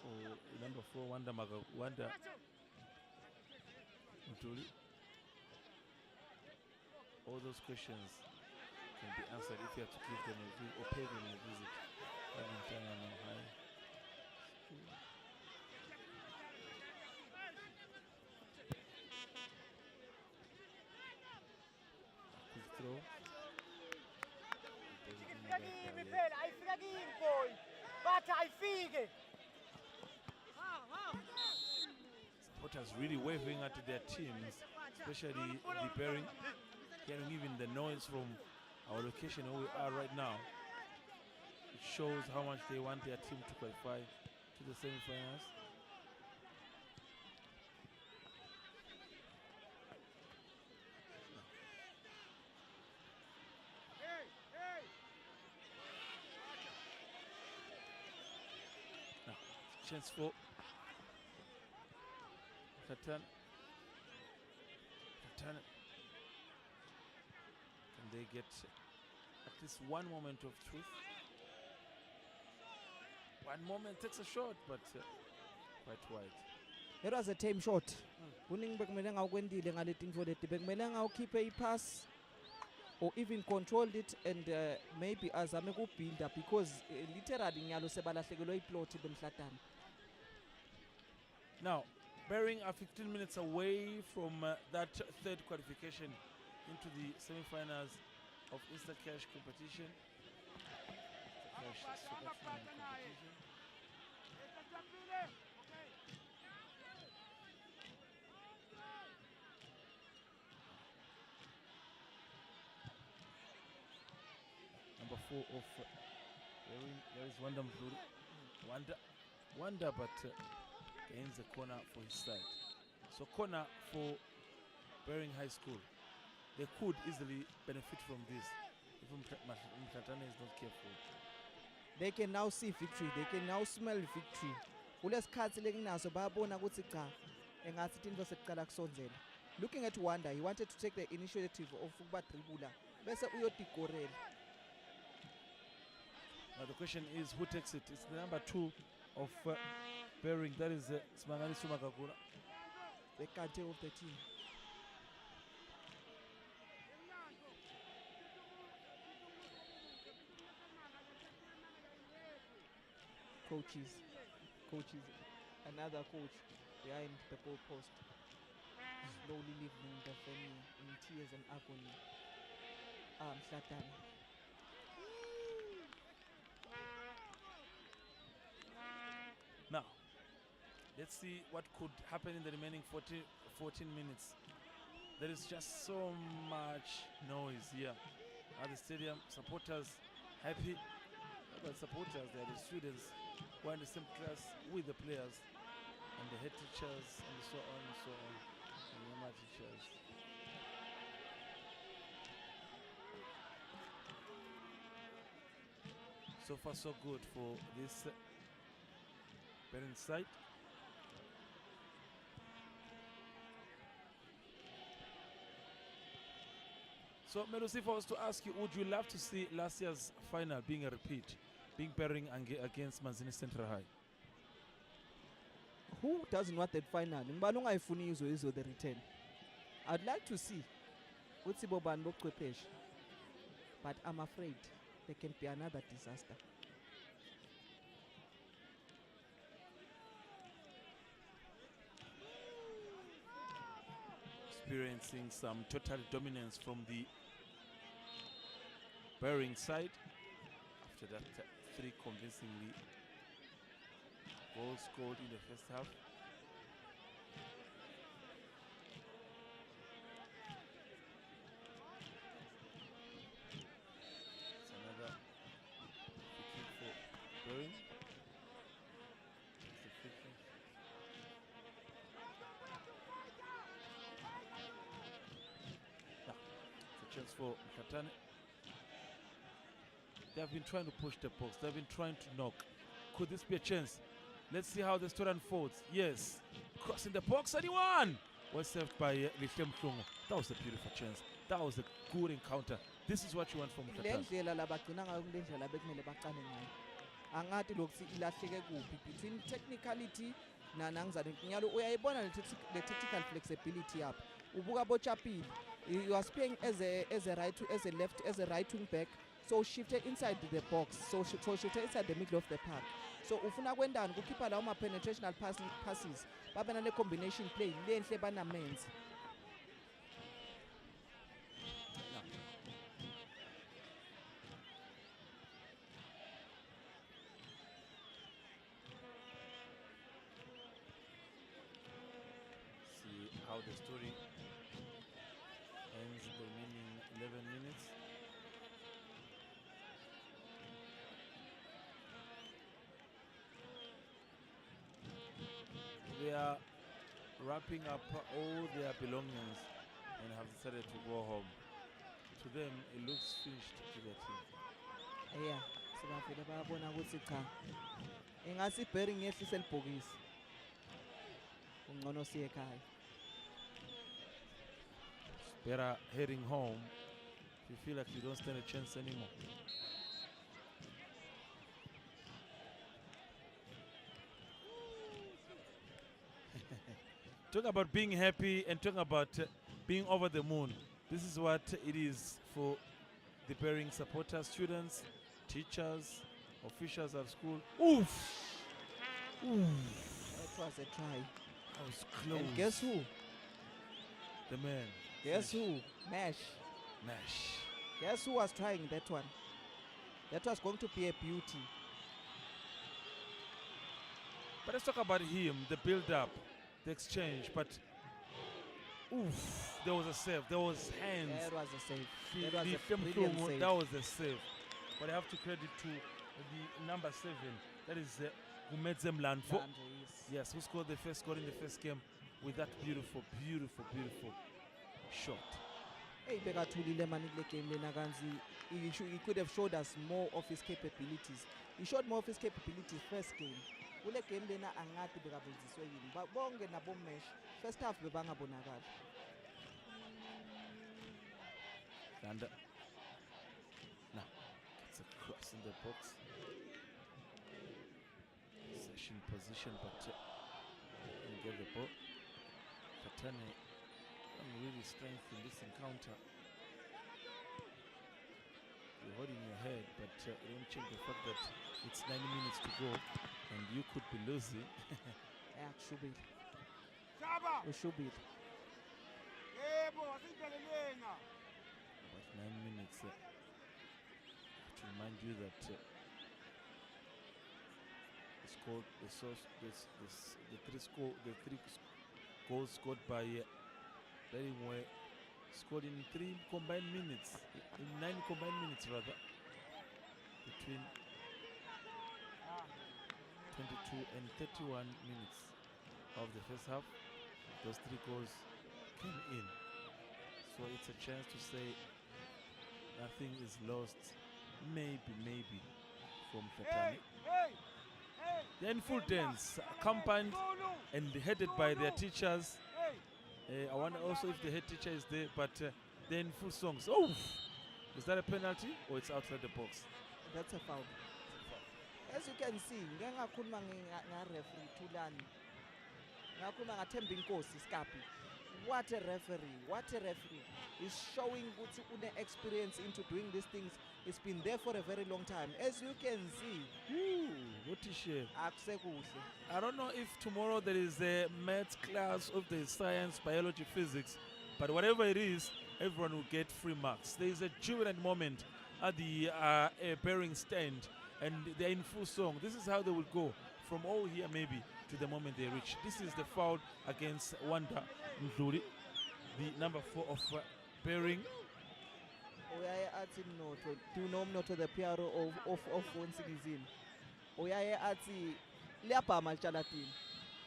or number 4, Wanda Mutuli. All those questions can be answered if you have to give them a visit or pay them a visit. Quick throw. Supporters really waving at their teams, especially the Bearing, hearing even the noise from our location where we are right now. It shows how much they want their team to qualify to the semi-finals. Now, chance for Mhlatane. Can they get at least one moment of truth? One moment takes a shot, but quite wide. It was a tame shot. Kuningi bekumele ngawukwendile ngale tinto leti. Bekumele ngawukhiphe ipass or even controlled it and maybe azame build up, because literally ngiyalo sebalahlekelwe iplot beMhlatane. Now, Bearing are 15 minutes away from that third qualification into the semi-finals of Easter Cash competition. Number 4 of Bearing, there is Wanda Mhlatane. Wanda, but gains a corner for his side. So corner for Bearing High School. They could easily benefit from this if Mhlatane is not careful. They can now see victory. They can now smell victory. Kulesikhathi lekinaso bayabona ukuthi cha engathi into seqala kusonzela. Looking at Wanda, he wanted to take the initiative of ukuba dribula bese uyodigorela. Now the question is, who takes it? It's the number 2 of Bearing, that is Smangaliso Magagula. The captain of the team. Coaches, another coach behind the goal post. slowly leaving the venue in tears and agony. Mhlatane. Now, let's see what could happen in the remaining 14 minutes. There is just so much noise here at the stadium. Supporters happy. Not the supporters, they are the students who are in the same class with the players and the head teachers and so on and so on. And the normal teachers. So far so good for this parent side. So Melusi, if I was to ask you, would you love to see last year's final being a repeat, being pairing against Manzini Central High? Who doesn't want that final? Ngibalunga ifuni izo the return. I'd like to see Utsi Boban Bokwepesh, but I'm afraid there can be another disaster. Experiencing some total dominance from the Bearing side. After that, 3 convincingly goals scored in the first half. It's another free kick for Bearing. It's the free kick. Now, it's a chance for Mhlatane. They have been trying to push the box. They've been trying to knock. Could this be a chance? Let's see how the story unfolds. Yes, crossing the box and he won. Well saved by Lihle Mhlungu. That was a beautiful chance. That was a good encounter. This is what you want from Mhlatane. Lendlela labagcina ngayo kulendlela bekumele baqale ngayo. Angathi lokuthi ilahleke kuphi between technicality nanangizane nyalo uyayibona le tactical flexibility yapha. Ubuka bochapile. You are playing as a right wing back. So shifted inside the box, so shifted inside the middle of the park. So ufuna kwendani kukhipha lawo ma penetrational passes babe nale combination play lenhle banamenzi. See how the story ends in the remaining 11 minutes. They are wrapping up all their belongings and have decided to go home. To them, it looks finished to their team. Yeah, sibafile bayabona ukuthi cha. Ingasi Bearing yehlisa elibhokisi. Ungcono siye ekhaya. It's better heading home if you feel like you don't stand a chance anymore. Talk about being happy and talk about being over the moon. This is what it is for the Bearing supporters, students, teachers, officials at school. Oof! Oof! That was a try. That was close. And guess who? The man. Guess who? Nash. Guess who was trying that one? That was going to be a beauty. But let's talk about him, the build-up, the exchange. But, oof, there was a save. There was hands. That was a save. The That was a film brilliant promo, save. that was a save. But I have to credit to the number 7. That is Mhlatane. Yes. Yes, who scored the first goal in the first game with that beautiful shot. Hey, Bekathulile man kule game lena kanzi. He could have showed us more of his capabilities. He showed more of his capabilities first game. Kule game lena angathi bekabenziswe yini. Bonke nabo mesh. First half bebangabonakala. And now it's a cross in the box. Session position, but didn't get the ball. Mhlatane really strength in this encounter. You're holding your head, but it don't change the fact that it's 90 minutes to go and you could be losing. Yeah, should be. We should be. About 9 minutes. To remind you that the three goals scored by Berry were scored in 3 combined minutes, in 9 combined minutes rather, between 22 and 31 minutes of the first half. Those 3 goals came in, so it's a chance to say nothing is lost. Maybe from Mhlatane. They're in full dance, accompanied and headed by their teachers. I wonder also if the head teacher is there, but they're in full songs. Oh, is that a penalty or it's outside the box? That's a foul. As you can see, ngengakhuluma referee Thulani. Ngakhuluma ngaThemba Inkosi Skapi. What a referee. He's showing une experience into doing these things. He's been there for a very long time. As you can see. I don't know if tomorrow there is a maths class of the science, biology, physics, but whatever it is, everyone will get free marks. There is a jubilant moment at the bearing stand, and they're in full song. This is how they will go from all here maybe to the moment they reach. This is the foul against Wanda Mdluli, the number 4 of bearing. Uyaye athi mnotho, dunomnotho the PRO of Wonsikizini. Uyaye athi liyabhama litshalatini.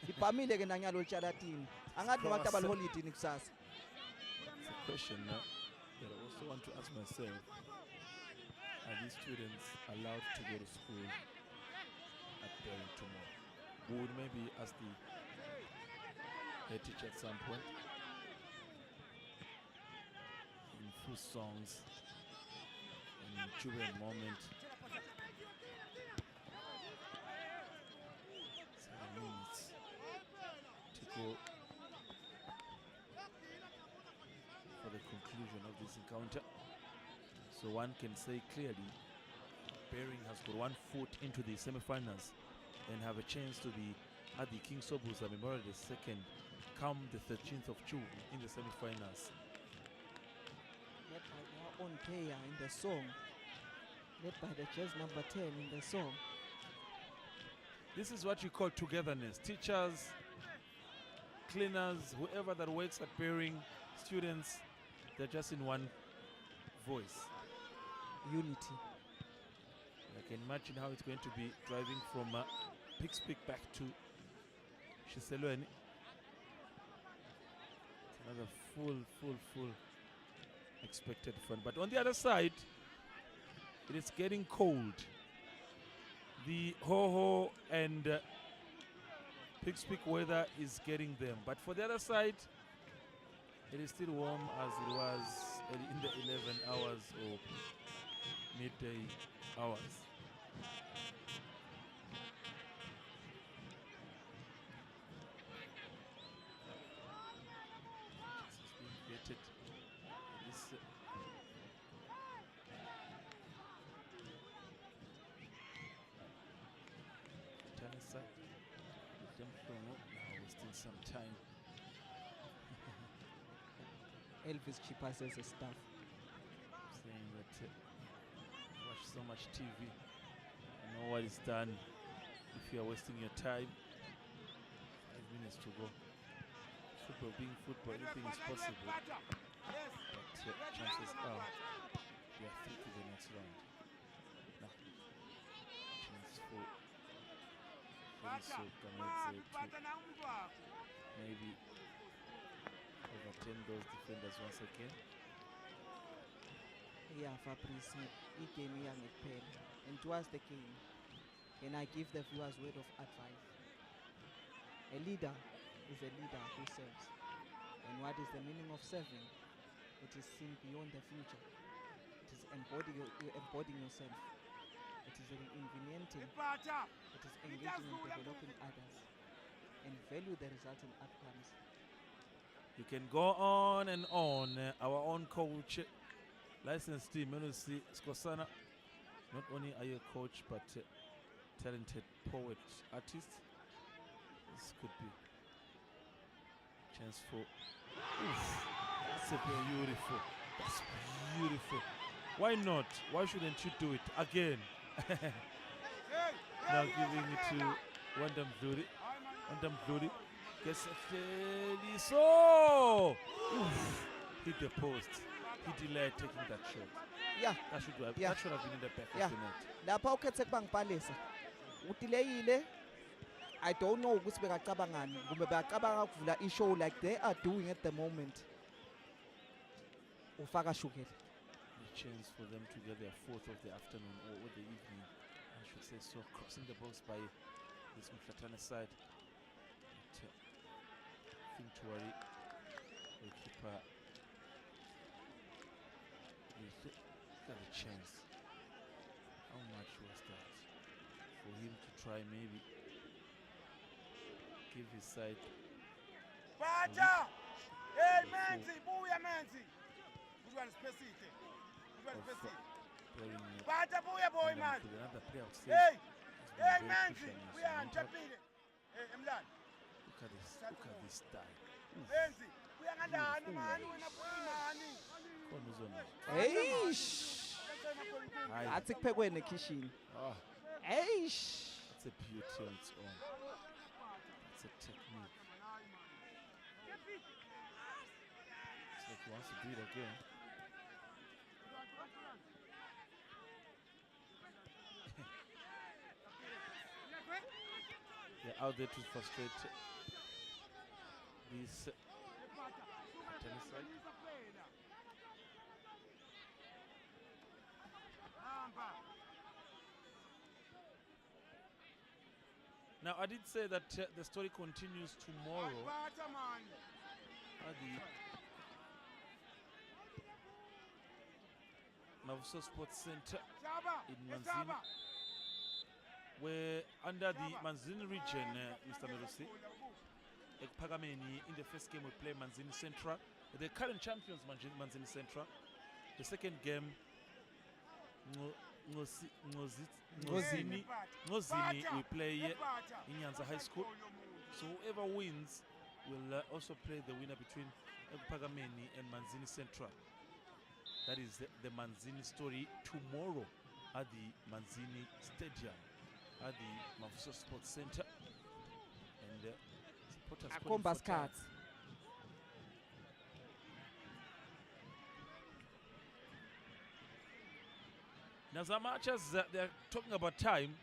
Ibhamile ke nanyalo litshalatini. Angathi noma tabal holiday nikusasa. It's a question that I also want to ask myself. Are these students allowed to go to school at Bearing tomorrow? We would maybe ask the head teacher at some point. In full songs, in jubilant moment. 7 minutes to go for the conclusion of this encounter. So one can say clearly, Bearing has got 1 foot into the semi-finals and have a chance to be at the King Sobhuza Memorial II come the 13th of June in the semi-finals. Led by their own player in the song. Led by the jersey number 10 in the song. This is what you call togetherness. Teachers, cleaners, whoever that works at Bearing, students, they're just in one voice. Unity. I can imagine how it's going to be driving from Pigs Peak back to Shiselweni. Another full expected fun. But on the other side, it is getting cold. The ho-ho and Pigs Peak weather is getting them. But for the other side, it is still warm as it was in the 11 hours or midday hours. This is being created. This Mhlatane side. Now wasting some time. Elvis Chipa says his stuff. Saying that watch so much TV, you know what is done. If you are wasting your time, 5 minutes to go. Football being football, anything is possible. But chances are we are through to the next round. Now, chance for Kamedze to maybe overturn those defenders once again. Yeah, Fabrice, he gave me young pen. And towards the game, and I give the viewers word of advice. A leader is a leader who serves. And what is the meaning of serving? It is seeing beyond the future. It is embodying yourself. It is inventing. It is engaging in developing others. And value the resulting outcomes. You can go on and on. Our own coach, licensed team, Melusi Skosana. Not only are you a coach, but talented poet, artist. This could be a chance for That's a beautiful. That's beautiful. Why not? Why shouldn't you do it again? Now giving it to Wandam Dhuri. Wandam Dhuri gets a fairly so. Oof, hit the post. He delayed taking that shot. Yeah. That should have, Yeah. that should have been in the back Yeah. of the net. Lapha ukhethe kubangibhalisa. Utileyile. I don't know ukuthi bekacabangani kumbe bekacabanga ukuvula i-show like they are doing at the moment. Ufaka Shukela. A chance for them to get their fourth of the afternoon or the evening, I should say so. Crossing the box by this Mhlatane side. But, nothing to worry. Goalkeeper got a chance. How much was that? For him to try maybe give his side. Baja! Hey, Manzi! Booyah, Manzi! Which one is Pesite? Which one is Pesite? Baja, booyah, boy, man! Another player would say Hey! he's been Hey, very Manzi! crucial in his We are mental. Japile! Hey, Emlan! Look at this. Look at this style. Manzi! We are Ngandani, man! We are Ngandani! Eish. Athi kuphekweni ekitchen. Oh, Eish. it's a beauty on its own. It's a technique. It's like he wants to do it again. They're out there to frustrate this tennis side. Now, I did say that the story continues tomorrow Baja, man! at the Mavuso Sports Center Saba! in Manzini, where under the Manzini region, Mr. Merusi, Ekpagameni in the first game we play Manzini Central, the current champions Manzini Central. The second game, Ngozini we play in Nyanza High School. So whoever wins will also play the winner between Ekpagameni and Manzini Central. That is the Manzini story tomorrow at the Manzini Stadium at the Mavuso Sports Center. And supporters calling Akomba for time. skats. Now, as much as they're talking about time,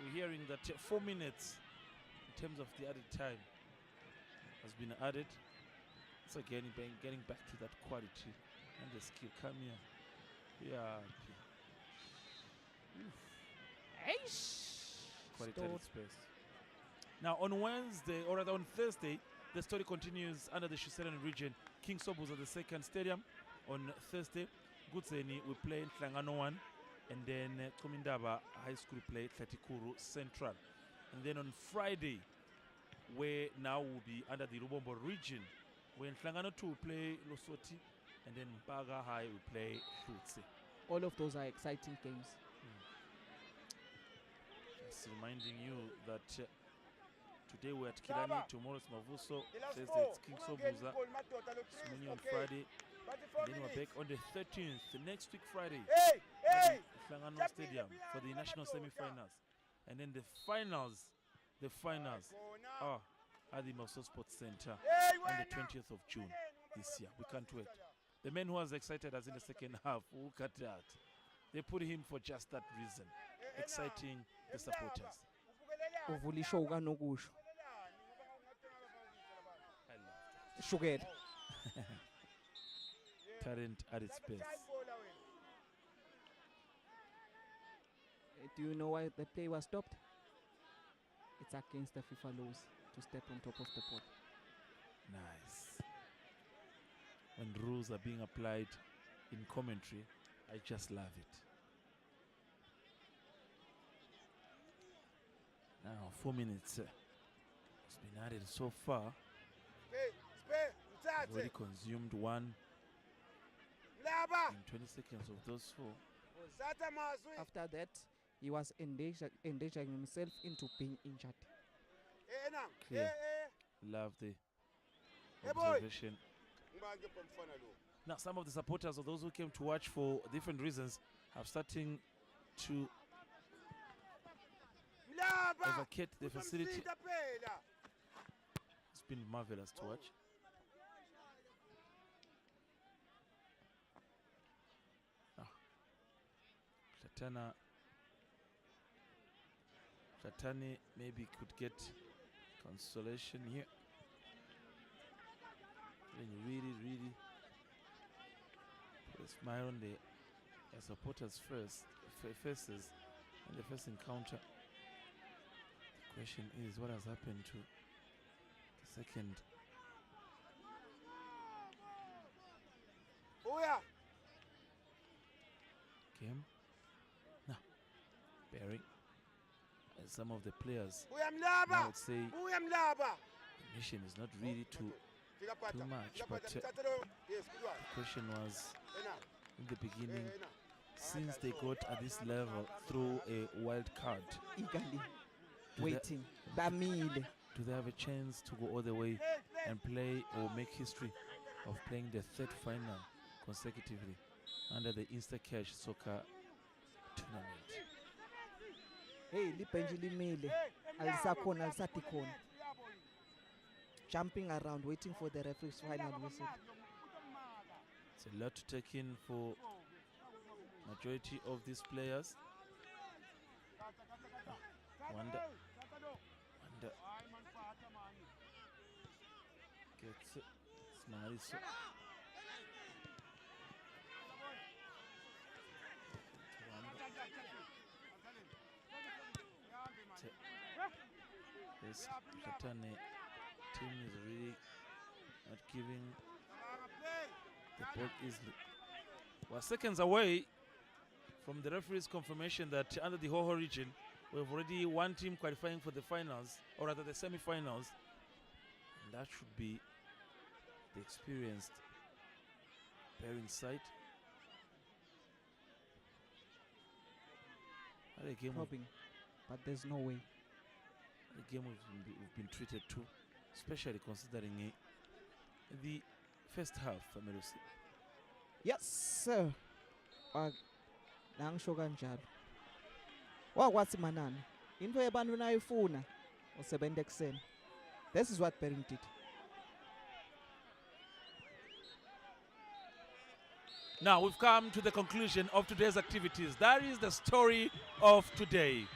we're hearing that 4 minutes in terms of the added time has been added. So again, getting back to that quality and the skill. Come here. Yeah. Eish. Quality added space. Now, on Wednesday, or rather on Thursday, the story continues under the Shiseren region. King Sobuz at the second stadium. On Thursday, Gutseni will play in Hlangano 1. And then Komindaba High School play Tlatikuru Central. And then on Friday, where now will be under the Rubombo region, when Hlangano 2 will play Losoti, and then Baga High will play Hlutse. All of those are exciting games. Just reminding you that today we're at Kilani, tomorrow it's Mavuso, Thursday it's King Sobuza, Simunyi on Friday, and then we're back on the 13th, next week Friday, Hey! Hey! Hlangano Stadium for the national semi-finals. And then the finals are at the Mavuso Sports Center on the 20th of June this year. We can't wait. The man who was excited as in the second half, look at that. They put him for just that reason, exciting the supporters. Uvula ishow kanokusho. I love that. Shukela. Talent at its best. Do you know why the play was stopped? It's against the FIFA laws to step on top of the ball. Nice. When rules are being applied in commentary, I just love it. Now, 4 minutes has been added so far. Already consumed one in 20 seconds of those 4. After that, he was endangering himself into being injured. Clear. Love the observation Now, some of the supporters or those who came to watch for different reasons have starting to vacate the facility. It's been marvelous to watch. Mhlatane maybe could get consolation here. Really put a smile on the supporters' faces in the first encounter. The question is, what has happened to the second? Game. Now, Barry, and some of the players now would say the mission is not really too much, but the question was in the beginning, since they got at this level through a wild card, Eagerly waiting. Bamile. do they have a chance to go all the way and play or make history of playing the third final consecutively under the Instacash Soccer tournament? Hey, libenji limile. Alisakhona alisati khona. Jumping around, waiting for the referee's final whistle. It's a lot to take in for majority of these players. Wonder gets it. Smaliso. This Mhlatane team is really not giving the ball easily. We're seconds away from the referee's confirmation that under the Hoho region, we have already one team qualifying for the finals, or rather the semi-finals, and that should be the experienced Bearing side. What a game! Probing, but there's no way. The game we've been treated to, especially considering the first half, Melusi. Yes, sir. Nangisho kanjalo. Wakwathi manani, into yebantu nayifuna usebenza ekseni. This is what Bering did. Now we've come to the conclusion of today's activities. That is the story of today.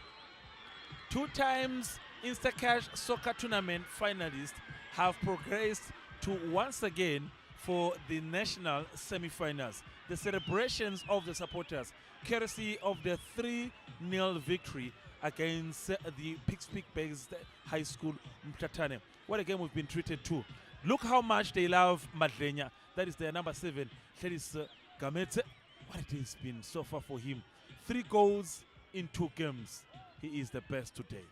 2 times Instacash Soccer Tournament finalists have progressed to once again for the national semi-finals. The celebrations of the supporters, courtesy of the 3-0 victory against the Pixpic-based high school Mhlatane. What a game we've been treated to. Look how much they love Madlenya. That is their number 7, Hledis Gamete. What it has been so far for him. 3 goals in 2 games. He is the best today.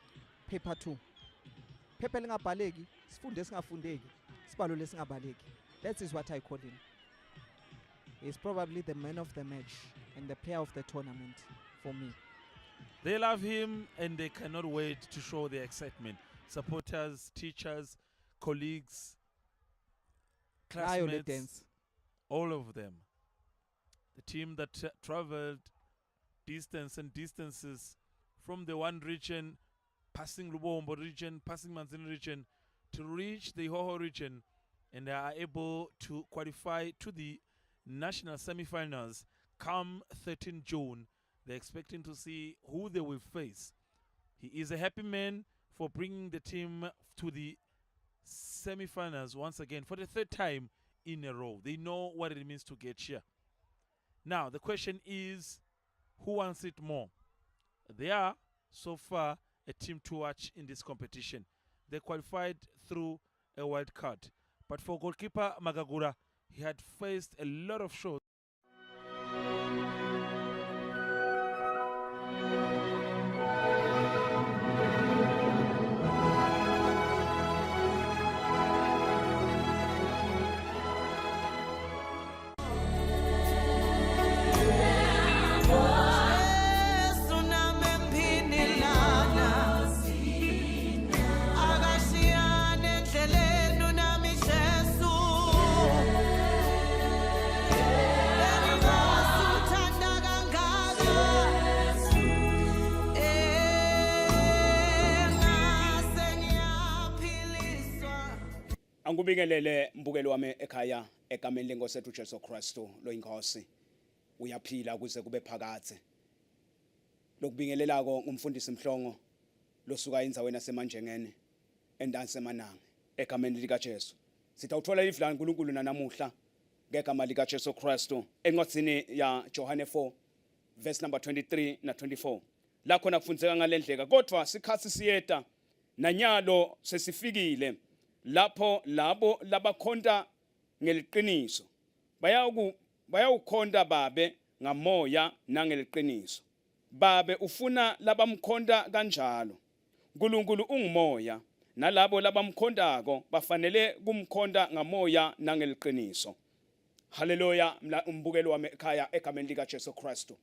Paper 2. Paper lingabhaleki, sifunde singafundeki, sibalule singabaleki. That is what I call him. He's probably the man of the match and the player of the tournament for me. They love him and they cannot wait to show their excitement. Supporters, teachers, colleagues, classmates, all of them. The team that traveled distance and distances from the one region, passing Lubombo region, passing Manzini region, to reach the Hoho region, and they are able to qualify to the national semi-finals come 13 June. They're expecting to see who they will face. He is a happy man for bringing the team to the semi-finals once again for the 3rd time in a row. They know what it means to get here. Now, the question is, who wants it more? They are, so far, a team to watch in this competition. They qualified through a wild card. But for goalkeeper Magagura, he had faced a lot of shots. Angubingelele mbukelo wami ekhaya egameni lenkosi ethu Jesu Kristu lo inkosi uyaphila kuze kube phakathe lokubingelelako ngumfundisi Mhlongo losuka indzaweni yasemanjengene endansemananga egameni lika Jesu sitawuthola ilizwi laNkulunkulu nanamuhla ngegama lika Jesu Kristu encwadzini ya Johane 4 verse number 23 na 24 la khona kufundzeka ngalendleka kodwa sikhatsi siyeta nanyalo sesifikile lapho labo labakhonda ngeliqiniso bayawukhonda babe ngamoya nangeliqiniso babe ufuna labamkhonda kanjalo uNkulunkulu ungumoya nalabo labamkhondako bafanele kumkhonda ngamoya nangeliqiniso haleluya umbukelo wami ekhaya egameni lika Jesu Kristu